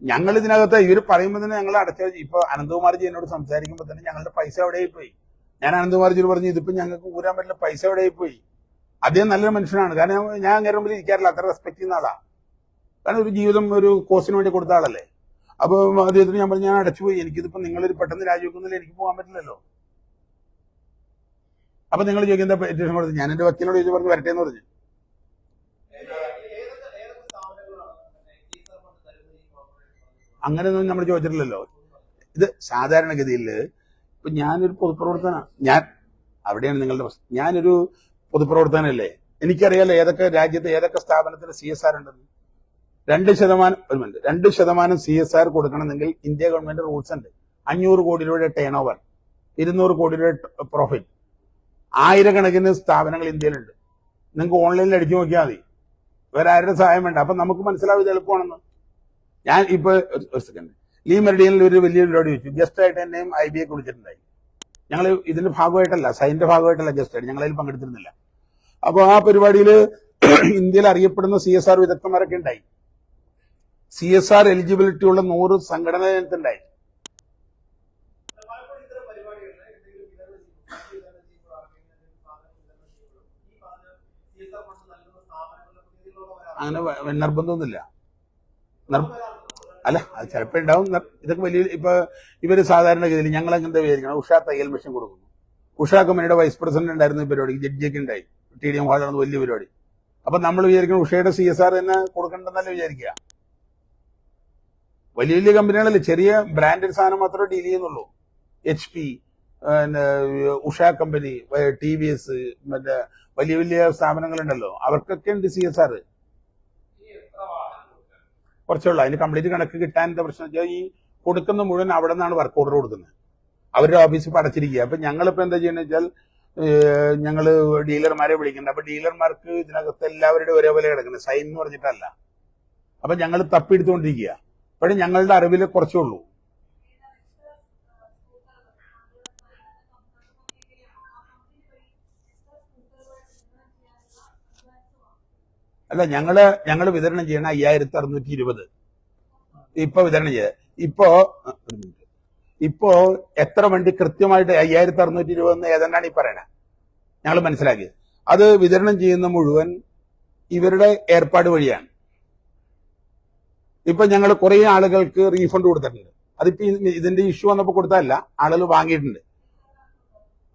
ഞങ്ങൾ ഇതിനകത്ത് ഇവർ പറയുമ്പോൾ തന്നെ ഞങ്ങൾ ഇപ്പൊ അനന്തകുമാർജി എന്നോട് സംസാരിക്കുമ്പോൾ തന്നെ ഞങ്ങളുടെ പൈസ എവിടെയായി പോയി. ഞാൻ അനന്തകുമാർജിയോട് പറഞ്ഞു ഇതിപ്പോ ഞങ്ങൾക്ക് ഊരാൻ പറ്റില്ല, പൈസ എവിടെയായി പോയി. അദ്ദേഹം നല്ലൊരു മനുഷ്യനാണ്. കാരണം ഞാൻ അങ്ങനെ മുമ്പിൽ ഇരിക്കാറില്ല, അത്ര റെസ്പെക്ട് ചെയ്യുന്ന ആളാ. കാരണം ഒരു ജീവിതം ഒരു കോസിന് വേണ്ടി കൊടുത്ത ആളല്ലേ. അപ്പൊ അദ്ദേഹത്തിന് ഞാൻ പറഞ്ഞു ഞാൻ അടച്ചുപോയി, എനിക്കിതിപ്പോ നിങ്ങളൊരു പെട്ടെന്ന് രാജിവെക്കുന്നില്ല, എനിക്ക് പോകാൻ പറ്റില്ലല്ലോ. അപ്പൊ നിങ്ങൾ ചോദിക്കും എന്താ പെറ്റീഷൻ കൊടുത്തത്? ഞാൻ എന്റെ വക്കീലിനോട് ചോദിച്ചു, പറഞ്ഞു വരട്ടെ എന്ന് പറഞ്ഞു. അങ്ങനെയൊന്നും നമ്മൾ ചോദിച്ചിട്ടില്ലല്ലോ. ഇത് സാധാരണഗതിയിൽ ഇപ്പൊ ഞാനൊരു പൊതുപ്രവർത്തനാണ്. അവിടെയാണ് നിങ്ങളുടെ പ്രശ്നം. ഞാനൊരു പൊതുപ്രവർത്തനല്ലേ, എനിക്കറിയാലോ ഏതൊക്കെ രാജ്യത്ത് ഏതൊക്കെ സ്ഥാപനത്തിന് CSR ഉണ്ടെന്ന്. 2% CSR കൊടുക്കണമെങ്കിൽ ഇന്ത്യ ഗവൺമെന്റ് റൂൾസ് ഉണ്ട്. 500 കോടി രൂപയുടെ ടേൺ ഓവർ, 200 കോടി രൂപയുടെ പ്രോഫിറ്റ്, ആയിരക്കണക്കിന് സ്ഥാപനങ്ങൾ ഇന്ത്യയിലുണ്ട്. നിങ്ങൾക്ക് ഓൺലൈനിൽ അടിച്ചു നോക്കിയാൽ മതി, വേറെ ആരുടെ സഹായം വേണ്ട. അപ്പൊ നമുക്ക് മനസ്സിലാവും ഇത് എളുപ്പമാണെന്ന്. ഞാൻ ഇപ്പൊ ഒരു സെക്കൻഡ്, ലീ മെറിഡിയനിൽ ഒരു വലിയ പരിപാടി വെച്ചു. ഗസ്റ്റായിട്ട് എന്നെയും IBA വിളിച്ചിട്ടുണ്ടായി. ഞങ്ങൾ ഇതിന്റെ ഭാഗമായിട്ടല്ല, സൈനിന്റെ ഭാഗമായിട്ടല്ല, ഗസ്റ്റായിട്ട് ഞങ്ങളതിൽ പങ്കെടുത്തിരുന്നില്ല. അപ്പൊ ആ പരിപാടിയിൽ ഇന്ത്യയിൽ അറിയപ്പെടുന്ന CSR വിദഗ്ധന്മാരൊക്കെ ഉണ്ടായി. CSR എലിജിബിലിറ്റി ഉള്ള 100 സംഘടനകളുണ്ടായി. അങ്ങനെ നിർബന്ധമൊന്നുമില്ല. അല്ല, അത് ചിലപ്പോൾ ഉണ്ടാവും. ഇതൊക്കെ വലിയ ഇപ്പൊ ഇവര് സാധാരണഗതിയിൽ ഞങ്ങൾ അങ്ങനത്തെ വിചാരിക്കണം. ഉഷ തയ്യൽ മെഷീൻ കൊടുക്കുന്നു. ഉഷ കമ്പനിയുടെ വൈസ് പ്രസിഡന്റ് ഉണ്ടായിരുന്ന പരിപാടി ജഡ്ജിയൊക്കെ ഉണ്ടായി. TDM ഹാളാണ് വലിയ പരിപാടി. അപ്പൊ നമ്മൾ വിചാരിക്കണം ഉഷയുടെ CSR തന്നെ കൊടുക്കണ്ടെന്നല്ല വിചാരിക്കുക. വലിയ വലിയ കമ്പനികളല്ലേ, ചെറിയ ബ്രാൻഡഡ് സാധനം മാത്രമേ ഡീൽ ചെയ്യുന്നുള്ളൂ. HP, ഉഷ കമ്പനി, TVS, മറ്റേ വലിയ വലിയ സ്ഥാപനങ്ങളുണ്ടല്ലോ, അവർക്കൊക്കെ ഉണ്ട് CSR. കുറച്ചുള്ളൂ. അതിന് കംപ്ലീറ്റ് കണക്ക് കിട്ടാൻ എന്താ പ്രശ്നം വെച്ചാൽ ഈ കൊടുക്കുന്ന മുഴുവൻ അവിടെ നിന്നാണ് വർക്ക് ഓർഡർ കൊടുക്കുന്നത്. അവരുടെ ഓഫീസിൽ അടച്ചിരിക്കുക. അപ്പൊ ഞങ്ങളിപ്പോ എന്താ ചെയ്യുന്നത് വെച്ചാൽ ഞങ്ങള് ഡീലർമാരെ വിളിക്കുന്നുണ്ട്. അപ്പൊ ഡീലർമാർക്ക് ഇതിനകത്ത് എല്ലാവരുടെയും ഒരേപോലെ കിടക്കുന്നത്, സൈൻ എന്ന് പറഞ്ഞിട്ടല്ല. അപ്പൊ ഞങ്ങൾ തപ്പിയെടുത്തുകൊണ്ടിരിക്കുക. അപ്പോഴും ഞങ്ങളുടെ അറിവിൽ കുറച്ചേ ഉള്ളൂ. അല്ല, ഞങ്ങള് വിതരണം ചെയ്യണ 5620 ഇപ്പൊ വിതരണം ചെയ്ത. ഇപ്പോ എത്ര വണ്ടി കൃത്യമായിട്ട് 5620 ഏതാണ്ടാണ് ഈ പറയണേ, ഞങ്ങൾ മനസ്സിലാക്കിയത്. അത് വിതരണം ചെയ്യുന്ന മുഴുവൻ ഇവരുടെ ഏർപ്പാട് വഴിയാണ്. ഇപ്പൊ ഞങ്ങൾ കുറെ ആളുകൾക്ക് റീഫണ്ട് കൊടുത്തിട്ടുണ്ട്. അതിപ്പോ ഇതിന്റെ ഇഷ്യൂ വന്നപ്പോ കൊടുത്തതല്ല, ആളുകൾ വാങ്ങിയിട്ടുണ്ട്.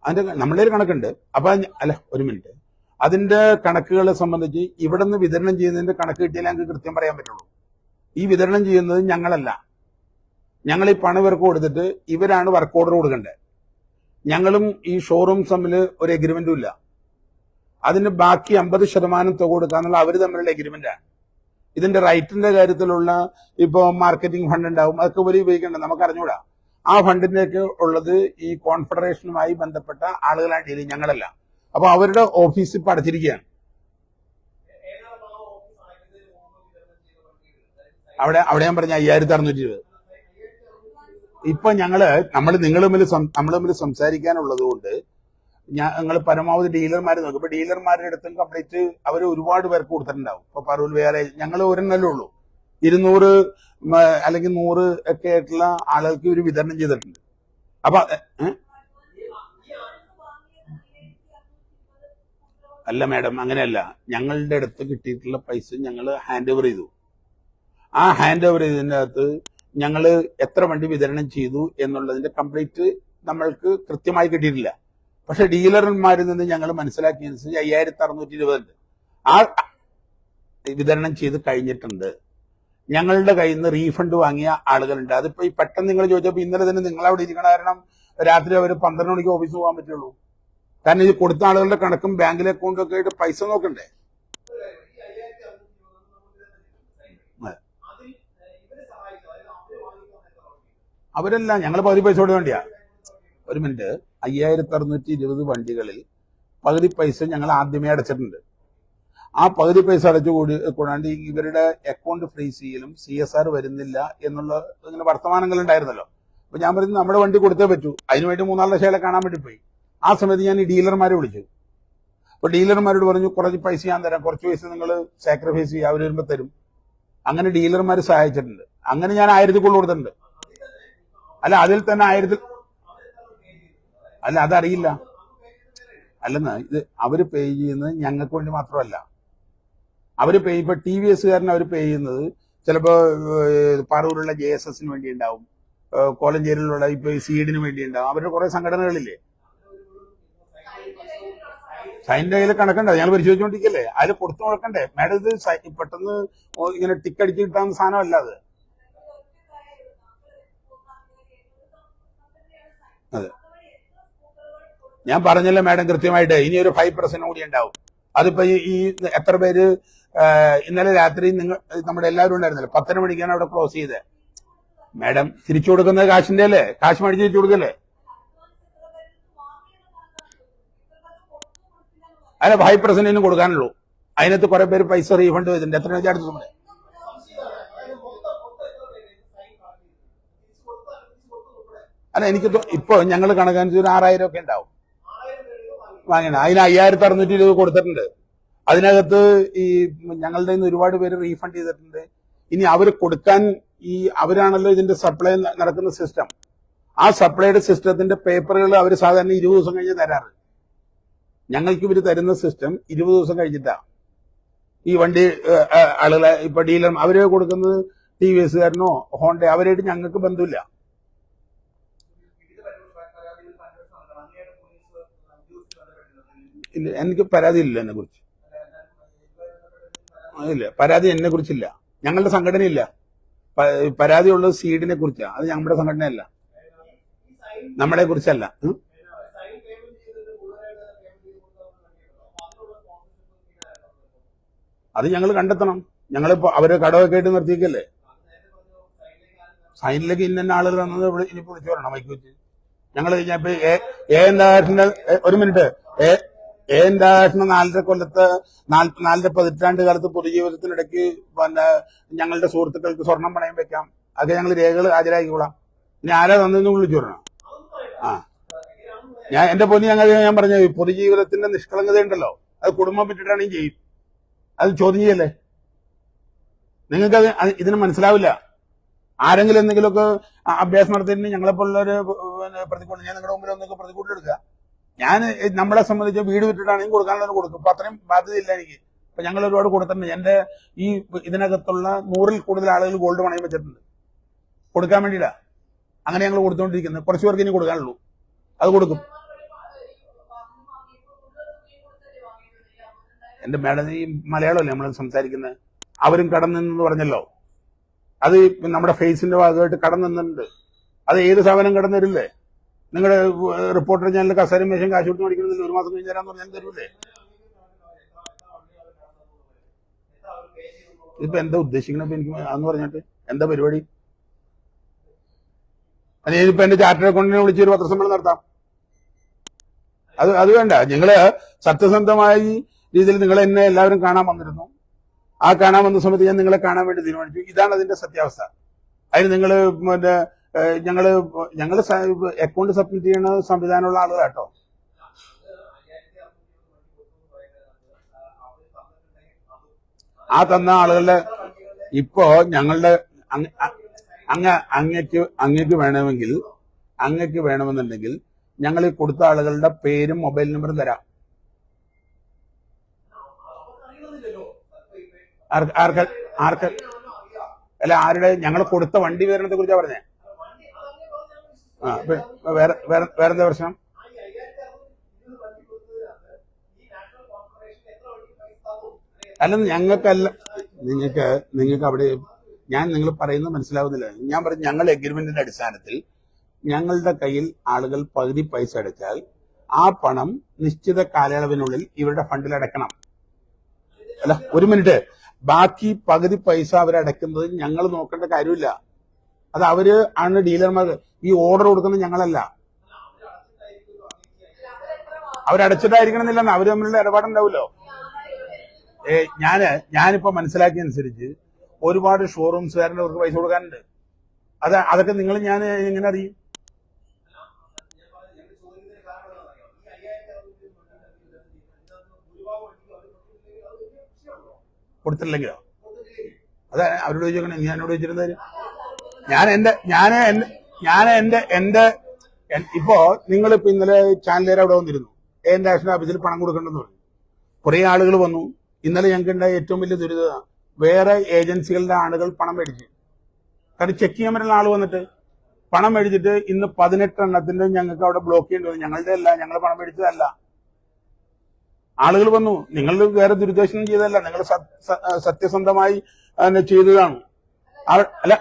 അതിന്റെ നമ്മളുടെ ഒരു കണക്കുണ്ട്. അപ്പൊ അല്ല, ഒരു മിനിറ്റ്, അതിന്റെ കണക്കുകളെ സംബന്ധിച്ച് ഇവിടെ നിന്ന് വിതരണം ചെയ്യുന്നതിന്റെ കണക്ക് കിട്ടിയാലേ ഞങ്ങൾക്ക് കൃത്യം പറയാൻ പറ്റുള്ളൂ. ഈ വിതരണം ചെയ്യുന്നത് ഞങ്ങളല്ല. ഞങ്ങൾ ഈ പണം ഇവർക്ക് കൊടുത്തിട്ട് ഇവരാണ് വർക്ക് ഓർഡർ കൊടുക്കേണ്ടത്. ഞങ്ങളും ഈ ഷോറൂംസ് തമ്മിൽ ഒരു എഗ്രിമെന്റും ഇല്ല. അതിന് ബാക്കി 50% തുക കൊടുക്കാന്നുള്ള അവർ തമ്മിലുള്ള എഗ്രിമെന്റാണ്. ഇതിന്റെ റൈറ്റിന്റെ കാര്യത്തിലുള്ള ഇപ്പൊ മാർക്കറ്റിംഗ് ഫണ്ട് ഉണ്ടാവും, അതൊക്കെ ഇവർ ഉപയോഗിക്കേണ്ടത് നമുക്ക് അറിഞ്ഞൂടാ. ആ ഫണ്ടിന്റെയൊക്കെ ഉള്ളത് ഈ കോൺഫെഡറേഷനുമായി ബന്ധപ്പെട്ട ആളുകളാണ് ഡീൽ, ഞങ്ങളല്ല. അപ്പൊ അവരുടെ ഓഫീസ് ഇപ്പൊ അടച്ചിരിക്കുകയാണ്. അവിടെ ഞാൻ പറഞ്ഞ 5620. ഇപ്പൊ നമ്മൾ തമ്മിൽ സംസാരിക്കാനുള്ളത് കൊണ്ട് ഞങ്ങൾ പരമാവധി ഡീലർമാരെ നോക്കും. ഇപ്പൊ ഡീലർമാരുടെ അടുത്തും കംപ്ലീറ്റ് അവർ ഒരുപാട് പേർക്ക് കൊടുത്തിട്ടുണ്ടാവും. ഇപ്പൊ പറൂൽ വേറെ ഞങ്ങൾ ഒരെണ്ണല്ലേ ഉള്ളൂ. 200 അല്ലെങ്കിൽ 100 ഒക്കെ ആയിട്ടുള്ള ആളുകൾക്ക് ഇവർ വിതരണം ചെയ്തിട്ടുണ്ട്. അപ്പൊ അല്ല മാഡം, അങ്ങനെയല്ല. ഞങ്ങളുടെ അടുത്ത് കിട്ടിയിട്ടുള്ള പൈസ ഞങ്ങൾ ഹാൻഡ് ഓവർ ചെയ്തു. ആ ഹാൻഡ് ഓവർ ചെയ്തതിൻ്റെ അകത്ത് ഞങ്ങൾ എത്ര വണ്ടി വിതരണം ചെയ്തു എന്നുള്ളതിന്റെ കംപ്ലീറ്റ് നമ്മൾക്ക് കൃത്യമായി കിട്ടിയിട്ടില്ല. പക്ഷെ ഡീലർമാരിൽ നിന്ന് ഞങ്ങൾ മനസ്സിലാക്കിയതനുസരിച്ച് 5620 ആ വിതരണം ചെയ്ത് കഴിഞ്ഞിട്ടുണ്ട്. ഞങ്ങളുടെ കയ്യിൽ നിന്ന് റീഫണ്ട് വാങ്ങിയ ആളുകളുണ്ട്. അതിപ്പോ ഈ പെട്ടെന്ന് നിങ്ങൾ ചോദിച്ചപ്പോൾ ഇന്നലെ തന്നെ നിങ്ങളവിടെ ഇരിക്കണ കാരണം രാത്രി അവർ 12 മണിക്ക് ഓഫീസിൽ പോകാൻ പറ്റുള്ളൂ. കാരണം ഇത് കൊടുത്ത ആളുകളുടെ കണക്കും ബാങ്കിലെ അക്കൗണ്ടും ഒക്കെ ആയിട്ട് പൈസ നോക്കണ്ടേ. അവരല്ല, ഞങ്ങൾ പകുതി പൈസ കൊടുക്കാൻ വേണ്ടിയാ. ഒരു മിനിറ്റ്, 5620 വണ്ടികളിൽ പകുതി പൈസ ഞങ്ങൾ ആദ്യമേ അടച്ചിട്ടുണ്ട്. ആ പകുതി പൈസ അടച്ചു കൂടാണ്ട് ഇവരുടെ അക്കൗണ്ട് ഫ്രീസ് ചെയ്യലും CSR വരുന്നില്ല എന്നുള്ള ഇങ്ങനെ വർത്തമാനങ്ങൾ ഉണ്ടായിരുന്നല്ലോ. അപ്പൊ ഞാൻ പറഞ്ഞു നമ്മുടെ വണ്ടി കൊടുത്തേ പറ്റൂ. അതിനുവേണ്ടി 3-4 ലക്ഷം കാണാൻ വേണ്ടി പോയി. ആ സമയത്ത് ഞാൻ ഈ ഡീലർമാരെ വിളിച്ചു. അപ്പൊ ഡീലർമാരോട് പറഞ്ഞു കുറച്ച് പൈസ ഞാൻ തരാം, കുറച്ച് പൈസ നിങ്ങൾ സാക്രിഫൈസ് ചെയ്യുക, അവർ വരുമ്പോൾ തരും. അങ്ങനെ ഡീലർമാർ സഹായിച്ചിട്ടുണ്ട്. അങ്ങനെ ഞാൻ 1000 കൊടുത്തിട്ടുണ്ട്. അല്ല, അതിൽ തന്നെ 1000. അല്ല, അതറിയില്ല. അല്ലെന്ന് ഇത് അവര് പേ ചെയ്യുന്നത് ഞങ്ങൾക്ക് വേണ്ടി മാത്രമല്ല. അവര് പേ ഇപ്പൊ TVSകാരന് അവർ പേ ചെയ്യുന്നത് ചിലപ്പോ പാറൂരുള്ള JSSന് വേണ്ടി ഉണ്ടാവും, കോലഞ്ചേരിയിലുള്ള ഇപ്പൊ സീഡിന് വേണ്ടി ഉണ്ടാവും. അവരുടെ കുറെ സംഘടനകളില്ലേ, സൈൻ്റെ കയ്യിൽ കണക്കുണ്ട്. ഞങ്ങൾ പരിശോധിച്ചുകൊണ്ടിരിക്കല്ലേ, അതിൽ കൊടുത്തു കൊടുക്കണ്ടേ മാഡം. ഇത് പെട്ടെന്ന് ഇങ്ങനെ ടിക്കടിച്ച് കിട്ടാവുന്ന സാധനമല്ല അത്. അതെ, ഞാൻ പറഞ്ഞല്ലോ മാഡം കൃത്യമായിട്ട്. ഇനി ഒരു 5% കൂടി ഉണ്ടാവും. അതിപ്പോ ഈ എത്ര പേര് ഇന്നലെ രാത്രി നമ്മുടെ എല്ലാവരും ഉണ്ടായിരുന്നല്ലോ, 10 മണിക്കാണ് അവിടെ ക്ലോസ് ചെയ്തത്. മാഡം തിരിച്ചു കൊടുക്കുന്നത് കാശിന്റെ അല്ലേ, കാശ് മേടിച്ച് തിരിച്ചു കൊടുക്കല്ലേ. അല്ല, 5% കൊടുക്കാനുള്ളൂ. അതിനകത്ത് കുറെ പേര് പൈസ റീഫണ്ട് ചെയ്തിട്ടുണ്ട്. എത്ര അടുത്ത് സമയം അല്ല, എനിക്ക് ഇപ്പൊ ഞങ്ങൾ കണക്കനുസരിച്ച് 6000 ഒക്കെ ഉണ്ടാവും വാങ്ങണ. അതിന് 5620 കൊടുത്തിട്ടുണ്ട്. അതിനകത്ത് ഈ ഞങ്ങളുടെ നിന്ന് ഒരുപാട് പേര് റീഫണ്ട് ചെയ്തിട്ടുണ്ട്. ഇനി അവർ കൊടുക്കാൻ അവരാണല്ലോ ഇതിന്റെ സപ്ലൈ നടക്കുന്ന സിസ്റ്റം. ആ സപ്ലൈയുടെ സിസ്റ്റത്തിന്റെ പേപ്പറുകൾ അവർ സാധാരണ 20 ദിവസം കഴിഞ്ഞ് തരാറ്. ഞങ്ങൾക്ക് ഇവർ തരുന്ന സിസ്റ്റം 20 ദിവസം കഴിഞ്ഞിട്ടാ. ഈ വണ്ടി ആളുകളെ ഇപ്പൊ ഡീലർ അവര് കൊടുക്കുന്നത് TVS കാരനോ ഹോണ്ട അവരായിട്ട് ഞങ്ങൾക്ക് ബന്ധമില്ല. ഇല്ല, എനിക്ക് പരാതി ഇല്ല എന്നെ കുറിച്ച്. ഇല്ല, പരാതി എന്നെ കുറിച്ചില്ല. ഞങ്ങളുടെ സംഘടനയില്ല. പരാതി ഉള്ളത് സീഡിനെ കുറിച്ചാണ്. അത് ഞങ്ങളുടെ സംഘടനയല്ല, നമ്മളെ കുറിച്ചല്ല. അത് ഞങ്ങൾ കണ്ടെത്തണം. ഞങ്ങളിപ്പോ അവര് കടമൊക്കെ ആയിട്ട് നിർത്തിക്കല്ലേ. സൈനിലേക്ക് ഇന്ന ആളുകൾ വന്നത് ഇനി വിളിച്ചു പറയണം മൈക്ക് വെച്ച്. ഞങ്ങൾ കഴിഞ്ഞപ്പോ ഒരു മിനിറ്റ് ഏതാഷ്ണ 4.5 കൊല്ലത്ത് 4 പതിറ്റാണ്ട് കാലത്ത് പൊതുജീവിതത്തിനിടയ്ക്ക് പിന്നെ ഞങ്ങളുടെ സുഹൃത്തുക്കൾക്ക് സ്വർണം പണയം വെക്കാം. അതൊക്കെ ഞങ്ങൾ രേഖകൾ ഹാജരാക്കിക്കൊള്ളാം. ഇനി ആരാ തന്നെന്ന് വിളിച്ചു പറയണം. ആ ഞാൻ എന്റെ പൊന്നി ഞാൻ പറഞ്ഞ പൊതുജീവിതത്തിന്റെ നിഷ്കളങ്കത ഉണ്ടല്ലോ, അത് കുടുംബം വിട്ടിട്ടാണെങ്കിൽ ചെയ്യും. അത് ചോദ്യം ചെയ്യല്ലേ? നിങ്ങൾക്കത് ഇതിന് മനസ്സിലാവില്ല. ആരെങ്കിലും എന്തെങ്കിലുമൊക്കെ അഭ്യാസം നടത്തിയിട്ട് ഞങ്ങളെപ്പോലുള്ളൊരു പ്രതികൂലം ഞാൻ നിങ്ങളുടെ മുമ്പിൽ ഒന്നൊക്കെ പ്രതികൂലം എടുക്കുക. ഞാൻ നമ്മളെ സംബന്ധിച്ച് വീട് വിട്ടിട്ടാണെങ്കിൽ കൊടുക്കാനുള്ളത് കൊടുക്കും. അപ്പൊ അത്രയും ബാധ്യതയില്ല എനിക്ക്. അപ്പൊ ഞങ്ങൾ ഒരുപാട് കൊടുത്തിട്ടുണ്ട്. എന്റെ ഈ ഇതിനകത്തുള്ള 100-ൽ കൂടുതൽ ആളുകൾ ഗോൾഡ് പണയം വെച്ചിട്ടുണ്ട് കൊടുക്കാൻ വേണ്ടിയിട്ടാ. അങ്ങനെ ഞങ്ങൾ കൊടുത്തുകൊണ്ടിരിക്കുന്നത്. കുറച്ച് പേർക്ക് ഇനി കൊടുക്കാനുള്ളൂ, അത് കൊടുക്കും. എന്റെ മാഡം ഈ മലയാളമല്ലേ നമ്മൾ സംസാരിക്കുന്നത്? അവരും കടം നിന്നെന്ന് പറഞ്ഞല്ലോ. അത് നമ്മുടെ ഫേസിന്റെ ഭാഗമായിട്ട് കടം നിന്നിട്ടുണ്ട്. അത് ഏത് സാധനം കടം തരില്ലേ? നിങ്ങളുടെ റിപ്പോർട്ടർ ചാനലിൽ കസേരം മേശം കാശ് കൊടുത്ത് മേടിക്കണമെന്നില്ല. 1 മാസം കഴിഞ്ഞ് തരാന്ന് പറഞ്ഞാൽ തരൂല്ലേ? ഇതിപ്പോ എന്താ ഉദ്ദേശിക്കണപ്പോ എനിക്ക് അന്ന് പറഞ്ഞിട്ട് എന്താ പരിപാടി? അതിനിപ്പോ എന്റെ ചാർട്ടേഡ് അക്കൗണ്ടിനെ വിളിച്ച് ഒരു പത്രസമ്മേളനം നടത്താം. അത് വേണ്ട. നിങ്ങള് സത്യസന്ധമായി രീതിയിൽ നിങ്ങൾ എന്നെ എല്ലാവരും കാണാൻ വന്നിരുന്നു. ആ കാണാൻ വന്ന സമയത്ത് ഞാൻ നിങ്ങളെ കാണാൻ വേണ്ടി തീരുമാനിച്ചു. ഇതാണ് അതിന്റെ സത്യാവസ്ഥ. അതിന് നിങ്ങൾ മറ്റേ ഞങ്ങള് അക്കൗണ്ട് സബ്മിറ്റ് ചെയ്യുന്ന സംവിധാനമുള്ള ആളുകളാട്ടോ. ആ തന്ന ആളുകളുടെ ഇപ്പോ ഞങ്ങളുടെ അങ്ങക്ക് വേണമെന്നുണ്ടെങ്കിൽ ഞങ്ങൾ ഈ കൊടുത്ത ആളുകളുടെ പേരും മൊബൈൽ നമ്പറും തരാം. അല്ല, ആരുടെ ഞങ്ങൾ കൊടുത്ത വണ്ടി വിതരണത്തെ കുറിച്ചാ പറഞ്ഞേ. വേറെന്താ പ്രശ്നം? അല്ലെന്ന് ഞങ്ങൾക്കല്ല, നിങ്ങൾക്ക് അവിടെ നിങ്ങൾ പറയുന്നത് മനസ്സിലാവുന്നില്ല. ഞാൻ പറഞ്ഞു ഞങ്ങൾ എഗ്രിമെന്റിന്റെ അടിസ്ഥാനത്തിൽ ഞങ്ങളുടെ കയ്യിൽ ആളുകൾ പകുതി പൈസ അടച്ചാൽ ആ പണം നിശ്ചിത കാലയളവിനുള്ളിൽ ഇവരുടെ ഫണ്ടിൽ അടയ്ക്കണം. അല്ല, ഒരു മിനിറ്റ്. ബാക്കി പകുതി പൈസ അവരടയ്ക്കുന്നത് ഞങ്ങൾ നോക്കേണ്ട കാര്യമില്ല. അത് അവര് ആണ് ഡീലർമാർ. ഈ ഓർഡർ കൊടുക്കുന്നത് ഞങ്ങളല്ല. അവരടച്ചിട്ടായിരിക്കണമെന്നില്ലെന്ന് അവര് തമ്മിലുള്ള ഇടപാടുണ്ടാവുമല്ലോ. ഞാനിപ്പോ മനസ്സിലാക്കിയ അനുസരിച്ച് ഒരുപാട് ഷോറൂംസുകാരൻ്റെ അവർക്ക് പൈസ കൊടുക്കാനുണ്ട്. അതൊക്കെ നിങ്ങൾ ഞാൻ എങ്ങനെ അറിയും? കൊടുത്തിട്ടില്ലെങ്കിലോ? അതെ, അവരോട് ചോദിച്ചോക്കണേ. ഞാൻ എന്നോട് ചോദിച്ചിരുന്നത് ഇപ്പോ നിങ്ങളിപ്പോ ഇന്നലെ ചാനലുകാർ അവിടെ വന്നിരുന്നു. നാഷണൽ ഓഫീസിൽ പണം കൊടുക്കണ്ടെന്ന് പറഞ്ഞു. കുറെ ആളുകൾ വന്നു. ഇന്നലെ ഞങ്ങൾക്ക് ഉണ്ടായ ഏറ്റവും വലിയ ദുരിതം വേറെ ഏജൻസികളുടെ ആളുകൾ പണം മേടിച്ചു. കാരണം ചെക്ക് ചെയ്യാൻ പറ്റുന്ന ആൾ വന്നിട്ട് പണം മേടിച്ചിട്ട് ഇന്ന് 18 എണ്ണത്തിന്റെ ഞങ്ങൾക്ക് അവിടെ ബ്ലോക്ക് ചെയ്യേണ്ടി വന്നു. ഞങ്ങളുടെ അല്ല, ഞങ്ങൾ പണം മേടിച്ചതല്ല. ആളുകൾ വന്നു. നിങ്ങൾ വേറെ ദുരുദ്ദേശം ചെയ്തതല്ല, നിങ്ങൾ സത്യസന്ധമായി ചെയ്തതാണ്. അല്ല,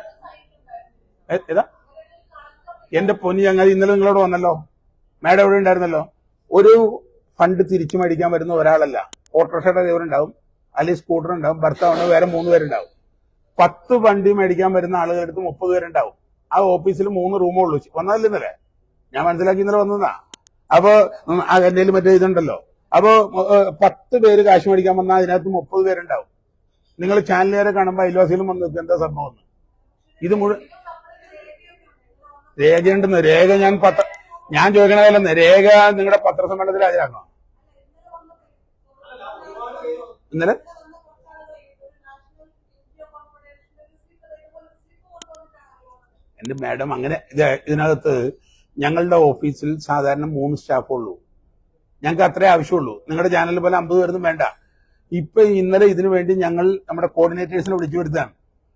ഏതാ എന്റെ പൊന്നി ചങ്ങാതി, ഇന്നലെ നിങ്ങളോട് വന്നല്ലോ, മാഡം എവിടെ ഉണ്ടായിരുന്നല്ലോ. ഒരു ഫണ്ട് തിരിച്ചു മേടിക്കാൻ വരുന്ന ഒരാളല്ല. ഓട്ടോറിക്ഷയുടെ ഡ്രൈവറുണ്ടാവും, അല്ലെങ്കിൽ സ്കൂട്ടർ ഉണ്ടാവും, ഭർത്താവുണ്ടാവും, വേറെ 3 പേരുണ്ടാവും. 10 വണ്ടി മേടിക്കാൻ വരുന്ന ആളുകളെടുത്ത് 30 പേരുണ്ടാവും. ആ ഓഫീസിൽ 3 റൂമേ ഉള്ളൂ. വന്നതല്ലേ ഇന്നലെ? ഞാൻ മനസ്സിലാക്കി ഇന്നലെ വന്നതാ. അപ്പൊ എന്തെങ്കിലും മറ്റേ ഇതുണ്ടല്ലോ. അപ്പോ 10 പേര് കാശ് മേടിക്കാൻ വന്നാൽ അതിനകത്ത് 30 പേരുണ്ടാവും. നിങ്ങൾ ചാനലുകാരെ കാണുമ്പോൾ അയൽവാസികളും വന്ന് നിൽക്കും എന്താ സംഭവം. ഇത് മുഴുവൻ രേഖയുണ്ടെന്ന്. രേഖ ഞാൻ ചോദിക്കണതല്ലെന്ന്. രേഖ നിങ്ങളുടെ പത്രസമ്മേളനത്തിൽ ഹാജരാക്കണം. ഇന്നലെ എന്റെ മാഡം അങ്ങനെ ഇതിനകത്ത് ഞങ്ങളുടെ ഓഫീസിൽ സാധാരണ 3 സ്റ്റാഫേ ഉള്ളൂ. ഞങ്ങൾക്ക് അത്രേ ആവശ്യമുള്ളൂ. നിങ്ങളുടെ ചാനൽ പോലെ 50 പേരൊന്നും വേണ്ട. ഇപ്പൊ ഇന്നലെ ഇതിനു വേണ്ടി ഞങ്ങൾ നമ്മുടെ കോർഡിനേറ്റേഴ്സിനെ വിളിച്ചു വരുത്താണ്.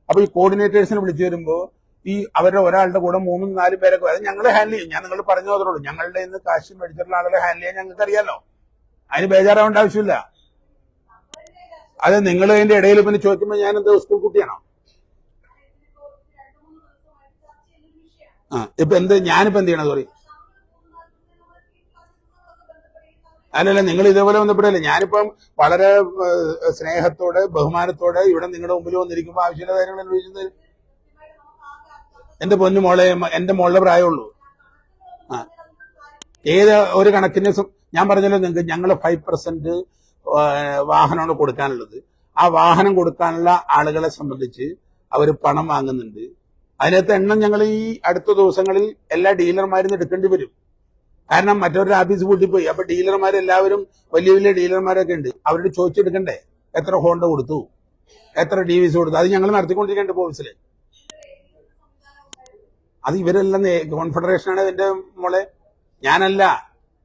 അപ്പൊ ഈ കോർഡിനേറ്റേഴ്സിനെ വിളിച്ചു വരുമ്പോ ഈ അവരുടെ ഒരാളുടെ കൂടെ 3-4 പേരൊക്കെ അത് ഞങ്ങൾ ഹാൻഡിൽ ചെയ്യും. ഞാൻ നിങ്ങൾ പറഞ്ഞു തന്നുള്ളൂ, ഞങ്ങളുടെ ഇന്ന് കാശ് മേടിച്ചിട്ടുള്ള ആളുകളെ ഹാൻഡിൽ ചെയ്യാൻ ഞങ്ങൾക്ക് അറിയാലോ. അതിന് ബേജാറാവേണ്ട ആവശ്യമില്ല. അത് നിങ്ങൾ അതിന്റെ ഇടയിൽ പിന്നെ ചോദിക്കുമ്പോൾ ഞാൻ എന്താ സ്കൂൾ കുട്ടിയാണോ? ഇപ്പൊ ഞാനിപ്പോ എന്ത് ചെയ്യണം? സോറി, അല്ലല്ല, നിങ്ങൾ ഇതേപോലെ ബന്ധപ്പെടല്ലേ. ഞാനിപ്പം വളരെ സ്നേഹത്തോടെ ബഹുമാനത്തോടെ ഇവിടെ നിങ്ങളുടെ മുമ്പിൽ വന്നിരിക്കുമ്പോ ആവശ്യമില്ല കാര്യങ്ങൾ അന്വേഷിച്ചത്. എന്റെ പൊന്നു മോളെ, എന്റെ മോളുടെ പ്രായമുള്ളൂ. ഏത് ഒരു കണക്കിന് ഞാൻ പറഞ്ഞല്ലോ നിങ്ങൾക്ക്, ഞങ്ങൾ 5% വാഹനമാണ് കൊടുക്കാനുള്ളത്. ആ വാഹനം കൊടുക്കാനുള്ള ആളുകളെ സംബന്ധിച്ച് അവർ പണം വാങ്ങുന്നുണ്ട്. അതിനകത്ത് എണ്ണം ഞങ്ങൾ ഈ അടുത്ത ദിവസങ്ങളിൽ എല്ലാ ഡീലർമാരും എടുക്കേണ്ടി വരും. കാരണം മറ്റൊരു ഓഫീസ് പൂട്ടിപ്പോയി. അപ്പൊ ഡീലർമാരെല്ലാവരും വലിയ വലിയ ഡീലർമാരൊക്കെ ഉണ്ട്, അവരോട് ചോദിച്ചെടുക്കണ്ടേ എത്ര ഹോണ്ട കൊടുത്തു, എത്ര DVC കൊടുത്തു. അത് ഞങ്ങൾ നടത്തിക്കൊണ്ടിരിക്കേണ്ട ഓഫീസില്. അത് ഇവരെല്ലാം കോൺഫെഡറേഷനാണ് ഇതിന്റെ മോളെ, ഞാനല്ല.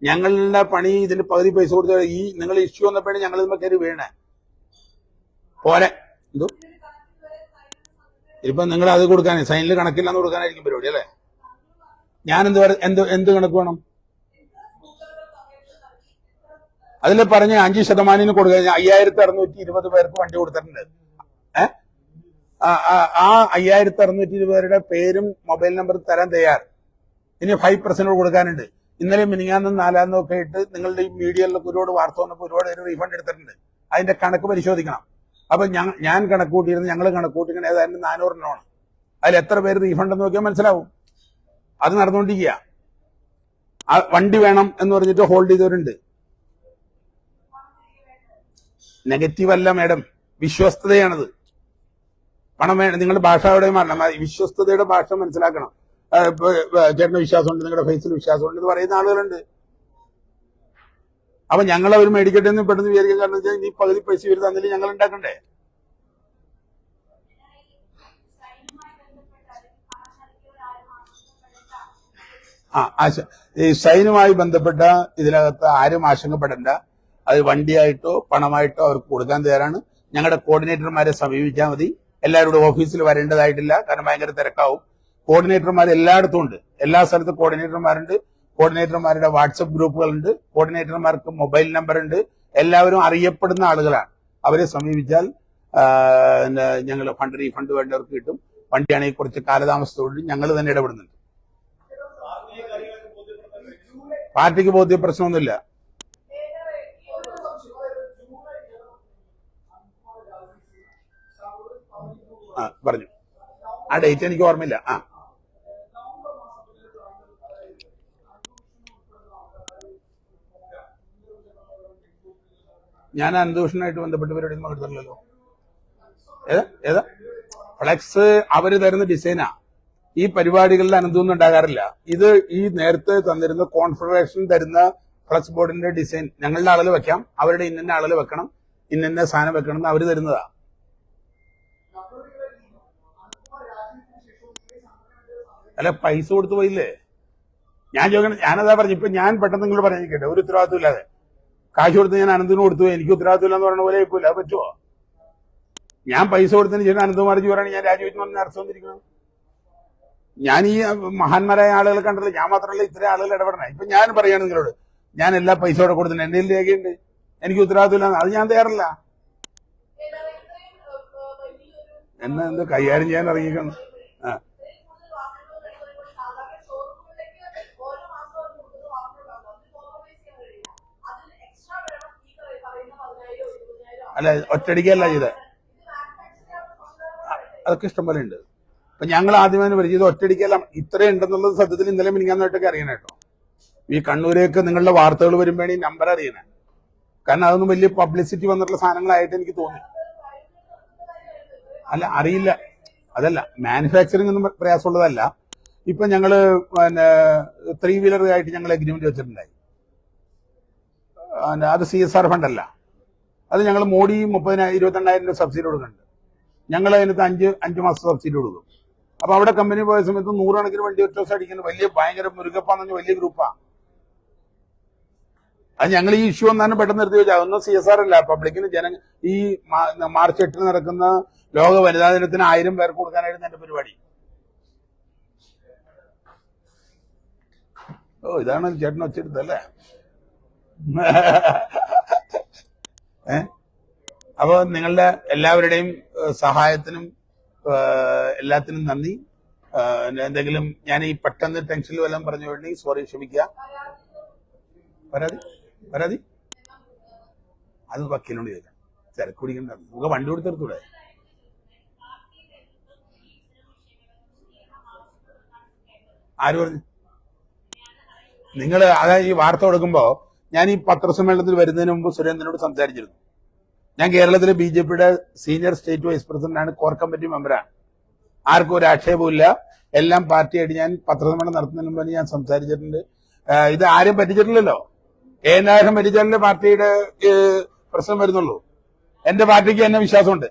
ഞങ്ങളുടെ പണി ഇതിന് പകുതി പൈസ കൊടുത്ത ഈ നിങ്ങൾ ഇഷ്യൂ വന്നപ്പോഴാണ് ഞങ്ങൾ ഇതിന്മേൽ കയറി വീണേ. പോരെ എന്തോ ഇപ്പൊ നിങ്ങൾ അത് കൊടുക്കാൻ സൈനിൽ കണക്കില്ലാന്ന് കൊടുക്കാനായിരിക്കും പരിപാടി അല്ലേ? ഞാൻ എന്ത് കണക്ക് വേണം? അതിൽ പറഞ്ഞ 5% കൊടുക്കുക. 5620 പേർക്ക് വണ്ടി കൊടുത്തിട്ടുണ്ട്. ആ 5620 പേരുടെ പേരും മൊബൈൽ നമ്പറും തരാൻ തയ്യാർ. ഇനി 5% കൊടുക്കാനുണ്ട്. ഇന്നലെ മിനിങ്ങാന്നും 4-ന്നും ഒക്കെ ആയിട്ട് നിങ്ങളുടെ ഈ മീഡിയയിലൊക്കെ ഒരുപാട് വാർത്ത വന്നപ്പോൾ ഒരുപാട് പേര് റീഫണ്ട് എടുത്തിട്ടുണ്ട്. അതിന്റെ കണക്ക് പരിശോധിക്കണം. അപ്പൊ ഞാൻ കണക്ക് കൂട്ടിയിരുന്നത്, ഞങ്ങൾ കണക്ക് കൂട്ടിക്കുന്നത് ഏതായാലും 400 എണ്ണമാണ്. അതിൽ എത്ര പേര് റീഫണ്ട് എന്ന് നോക്കിയാൽ മനസ്സിലാവും. അത് നടന്നുകൊണ്ടിരിക്കുക. ആ വണ്ടി വേണം എന്ന് പറഞ്ഞിട്ട് ഹോൾഡ് ചെയ്തവരുണ്ട്. നെഗറ്റീവ് അല്ല മാഡം, വിശ്വസ്തതയാണത്. പണം വേണം. നിങ്ങളുടെ ഭാഷ എവിടെ മാറണം. വിശ്വസ്തതയുടെ ഭാഷ മനസ്സിലാക്കണം. ചേട്ടന് വിശ്വാസമുണ്ട്, നിങ്ങളുടെ ഫേസിൽ വിശ്വാസമുണ്ട് എന്ന് പറയുന്ന ആളുകളുണ്ട്. അപ്പൊ ഞങ്ങൾ അവർ മേടിക്കട്ടെ എന്ന് പെട്ടെന്ന് വിചാരിക്കാൻ കാരണം വെച്ചാൽ ഇനി പകുതി പൈസ ഇവർ തന്നില്ല, ഞങ്ങൾ ഉണ്ടാക്കണ്ടേ? ഈ സൈനുമായി ബന്ധപ്പെട്ട ഇതിനകത്ത് ആരും ആശങ്കപ്പെടേണ്ട. അത് വണ്ടിയായിട്ടോ പണമായിട്ടോ അവർക്ക് കൊടുക്കാൻ തയ്യാറാണ്. ഞങ്ങളുടെ കോർഡിനേറ്റർമാരെ സമീപിച്ചാൽ മതി. എല്ലാവരുടെ ഓഫീസിൽ വരേണ്ടതായിട്ടില്ല, കാരണം ഭയങ്കര തിരക്കാവും. കോർഡിനേറ്റർമാർ എല്ലായിടത്തും ഉണ്ട്, എല്ലാ സ്ഥലത്തും കോർഡിനേറ്റർമാരുണ്ട്. കോർഡിനേറ്റർമാരുടെ വാട്സപ്പ് ഗ്രൂപ്പുകളുണ്ട്, കോർഡിനേറ്റർമാർക്ക് മൊബൈൽ നമ്പർ ഉണ്ട്. എല്ലാവരും അറിയപ്പെടുന്ന ആളുകളാണ്. അവരെ സമീപിച്ചാൽ ഞങ്ങൾ ഫണ്ട് റീഫണ്ട് വേണ്ടവർക്ക് കിട്ടും. വണ്ടിയാണെങ്കിൽ കുറച്ച് കാലതാമസത്തോട് ഞങ്ങൾ തന്നെ ഇടപെടുന്നുണ്ട്. പാർട്ടിക്ക് ബോധ്യ പ്രശ്നമൊന്നുമില്ല. പറഞ്ഞു ആ ഡേറ്റ് എനിക്ക് ഓർമ്മയില്ല. ഞാൻ അനന്തഭൂഷണായിട്ട് ബന്ധപ്പെട്ട പരിപാടി ഒന്നും എടുത്തില്ലല്ലോ. ഏതാ ഫ്ലെക്സ് അവര് തരുന്ന ഡിസൈനാ. ഈ പരിപാടികളിൽ അനന്തമൊന്നും ഉണ്ടാകാറില്ല. ഇത് ഈ നേരത്തെ തന്നിരുന്ന കോൺഫെഡറേഷൻ തരുന്ന ഫ്ലെക്സ് ബോർഡിന്റെ ഡിസൈൻ ഞങ്ങളുടെ ആളുകൾ വെക്കാം, അവരുടെ ഇന്ന ആളുകൾ വെക്കണം, ഇന്ന സാധനം വെക്കണം എന്ന് അവര് തരുന്നതാ. അല്ല, പൈസ കൊടുത്തു പോയില്ലേ? ഞാൻ ചോദിക്കണം, ഞാനതാ പറഞ്ഞു. ഇപ്പൊ ഞാൻ പെട്ടെന്ന് നിങ്ങൾ പറഞ്ഞിരിക്കട്ടെ, ഒരു ഉത്തരവാദിത്വം ഇല്ലാതെ കാശ് കൊടുത്ത് ഞാൻ അനന്തന് കൊടുത്തു, എനിക്ക് ഉത്തരവാദിത്വം ഇല്ലെന്ന് പറഞ്ഞ പോലെ ഇല്ല. പറ്റുമോ? ഞാൻ പൈസ കൊടുത്തതിന് ശേഷം അനന്തകുമാർ ജോറാണ് ഞാൻ രാജിവെച്ച് പറഞ്ഞ അർത്ഥം വന്നിരിക്കുന്നത്. ഞാൻ ഈ മഹാന്മാരായ ആളുകളെ കണ്ടല്ലോ, ഞാൻ മാത്രമല്ല ഇത്രയും ആളുകൾ ഇടപെടണം. ഇപ്പൊ ഞാൻ പറയാണ് നിങ്ങളോട്, ഞാൻ എല്ലാ പൈസ കൂടെ കൊടുത്തിട്ടുണ്ട്, എന്റെ രേഖയുണ്ട്, എനിക്ക് ഉത്തരവാദിത്വം ഇല്ല, അത് ഞാൻ തയ്യാറല്ല. എന്നെ എന്ത് കൈകാര്യം ചെയ്യാൻ ഇറങ്ങിക്കണം. അല്ല, ഒറ്റയടിക്കല്ല ചെയ്തത്, അതൊക്കെ ഇഷ്ടംപോലെ ഉണ്ട്. അപ്പൊ ഞങ്ങൾ ആദ്യമേ പരിചയം ഒറ്റയടിക്കല്ല, ഇത്രയും ഉണ്ടെന്നുള്ളത് സത്യത്തിൽ ഇന്നലെ മിനിങ്ങാന്നായിട്ടൊക്കെ അറിയണം കേട്ടോ. ഈ കണ്ണൂരേക്ക് നിങ്ങളുടെ വാർത്തകൾ വരുമ്പോഴാണ് ഈ നമ്പർ അറിയണേ. കാരണം അതൊന്നും വലിയ പബ്ലിസിറ്റി വന്നിട്ടുള്ള സാധനങ്ങളായിട്ട് എനിക്ക് തോന്നി. അല്ല, അറിയില്ല, അതല്ല, മാനുഫാക്ചറിങ് ഒന്നും പ്രയാസമുള്ളതല്ല. ഇപ്പൊ ഞങ്ങള് 3 വീലർ ആയിട്ട് ഞങ്ങൾ എഗ്രിമെന്റ് വെച്ചിട്ടുണ്ടായി. അത് CSR ഫണ്ടല്ല, അത് ഞങ്ങൾ മോഡി 22,000 രൂപ സബ്സിഡി കൊടുക്കുന്നുണ്ട്. ഞങ്ങൾ അതിനകത്ത് 5 മാസം സബ്സിഡി കൊടുക്കും. അപ്പൊ അവിടെ കമ്പനി പോയ സമയത്ത് 100 കണക്കിന് വണ്ടി ഒറ്റ ദിവസം അടിക്കുന്ന വലിയ ഭയങ്കര മുരുകപ്പാന്ന് പറഞ്ഞ വലിയ ഗ്രൂപ്പാണ്. അത് ഞങ്ങൾ ഈ ഇഷ്യൂ ഒന്നാണ് പെട്ടെന്ന് നിർത്തി വെച്ചാൽ അതൊന്നും CSR അല്ല. പബ്ലിക്കിന് ഈ മാർച്ച് 8 നടക്കുന്ന ലോക വനിതാ ദിനത്തിന് 1000 പേർക്ക് കൊടുക്കാനായിരുന്നു എന്റെ പരിപാടി. ഓ, ഇതാണ് ചേട്ടൻ വെച്ചെടുത്തല്ലേ. അപ്പൊ നിങ്ങളുടെ എല്ലാവരുടെയും സഹായത്തിനും എല്ലാത്തിനും നന്ദി. എന്തെങ്കിലും ഞാൻ ഈ പെട്ടെന്ന് ടെൻഷനിൽ വല്ലതും പറഞ്ഞു വേണ്ടി സോറി, ക്ഷമിക്കുക. പരാതി അത് വക്കീലിനോട് ചോദിക്കാം. തിരക്ക് പിടിക്കണ്ട, നമുക്ക് വണ്ടി കൊടുത്തെടുത്തൂടെ? ആര് പറഞ്ഞു? നിങ്ങൾ അതായത് ഈ വാർത്ത കൊടുക്കുമ്പോ ഞാൻ ഈ പത്രസമ്മേളനത്തിൽ വരുന്നതിന് മുമ്പ് സുരേന്ദ്രനോട് സംസാരിച്ചിരുന്നു. ഞാൻ കേരളത്തിലെ BJPയുടെ സീനിയർ സ്റ്റേറ്റ് വൈസ് പ്രസിഡന്റാണ്, കോർ കമ്മിറ്റി മെമ്പറാണ്. ആർക്കും ഒരു ആക്ഷേപമില്ല. എല്ലാം പാർട്ടിയായിട്ട് ഞാൻ പത്രസമ്മേളനം നടത്തുന്നതിന് മുമ്പ് ഞാൻ സംസാരിച്ചിട്ടുണ്ട്. ഇത് ആരും പറ്റിച്ചിട്ടില്ലല്ലോ. ഏനാശം പറ്റിച്ചാലേ പാർട്ടിയുടെ പ്രശ്നം വരുന്നുള്ളൂ. എന്റെ പാർട്ടിക്ക് എന്നെ വിശ്വാസമുണ്ട്.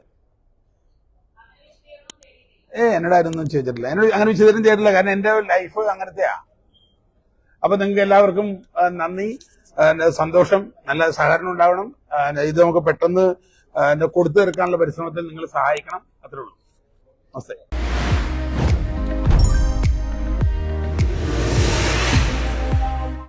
എന്നോട് ആരൊന്നും ചോദിച്ചിട്ടില്ല, എന്നോട് അങ്ങനെ വിശദീകരണം ചെയ്തിട്ടില്ല. കാരണം എന്റെ ലൈഫ് അങ്ങനത്തെയാ. അപ്പൊ നിങ്ങൾക്ക് എല്ലാവർക്കും നന്ദി, സന്തോഷം, നല്ല സഹകരണം ഉണ്ടാവണം. ഇത് നമുക്ക് പെട്ടെന്ന് കൊടുത്തു തീർക്കാനുള്ള പരിശ്രമത്തിൽ നിങ്ങൾ സഹായിക്കണം. അത്രേ ഉള്ളൂ. നമസ്തേ.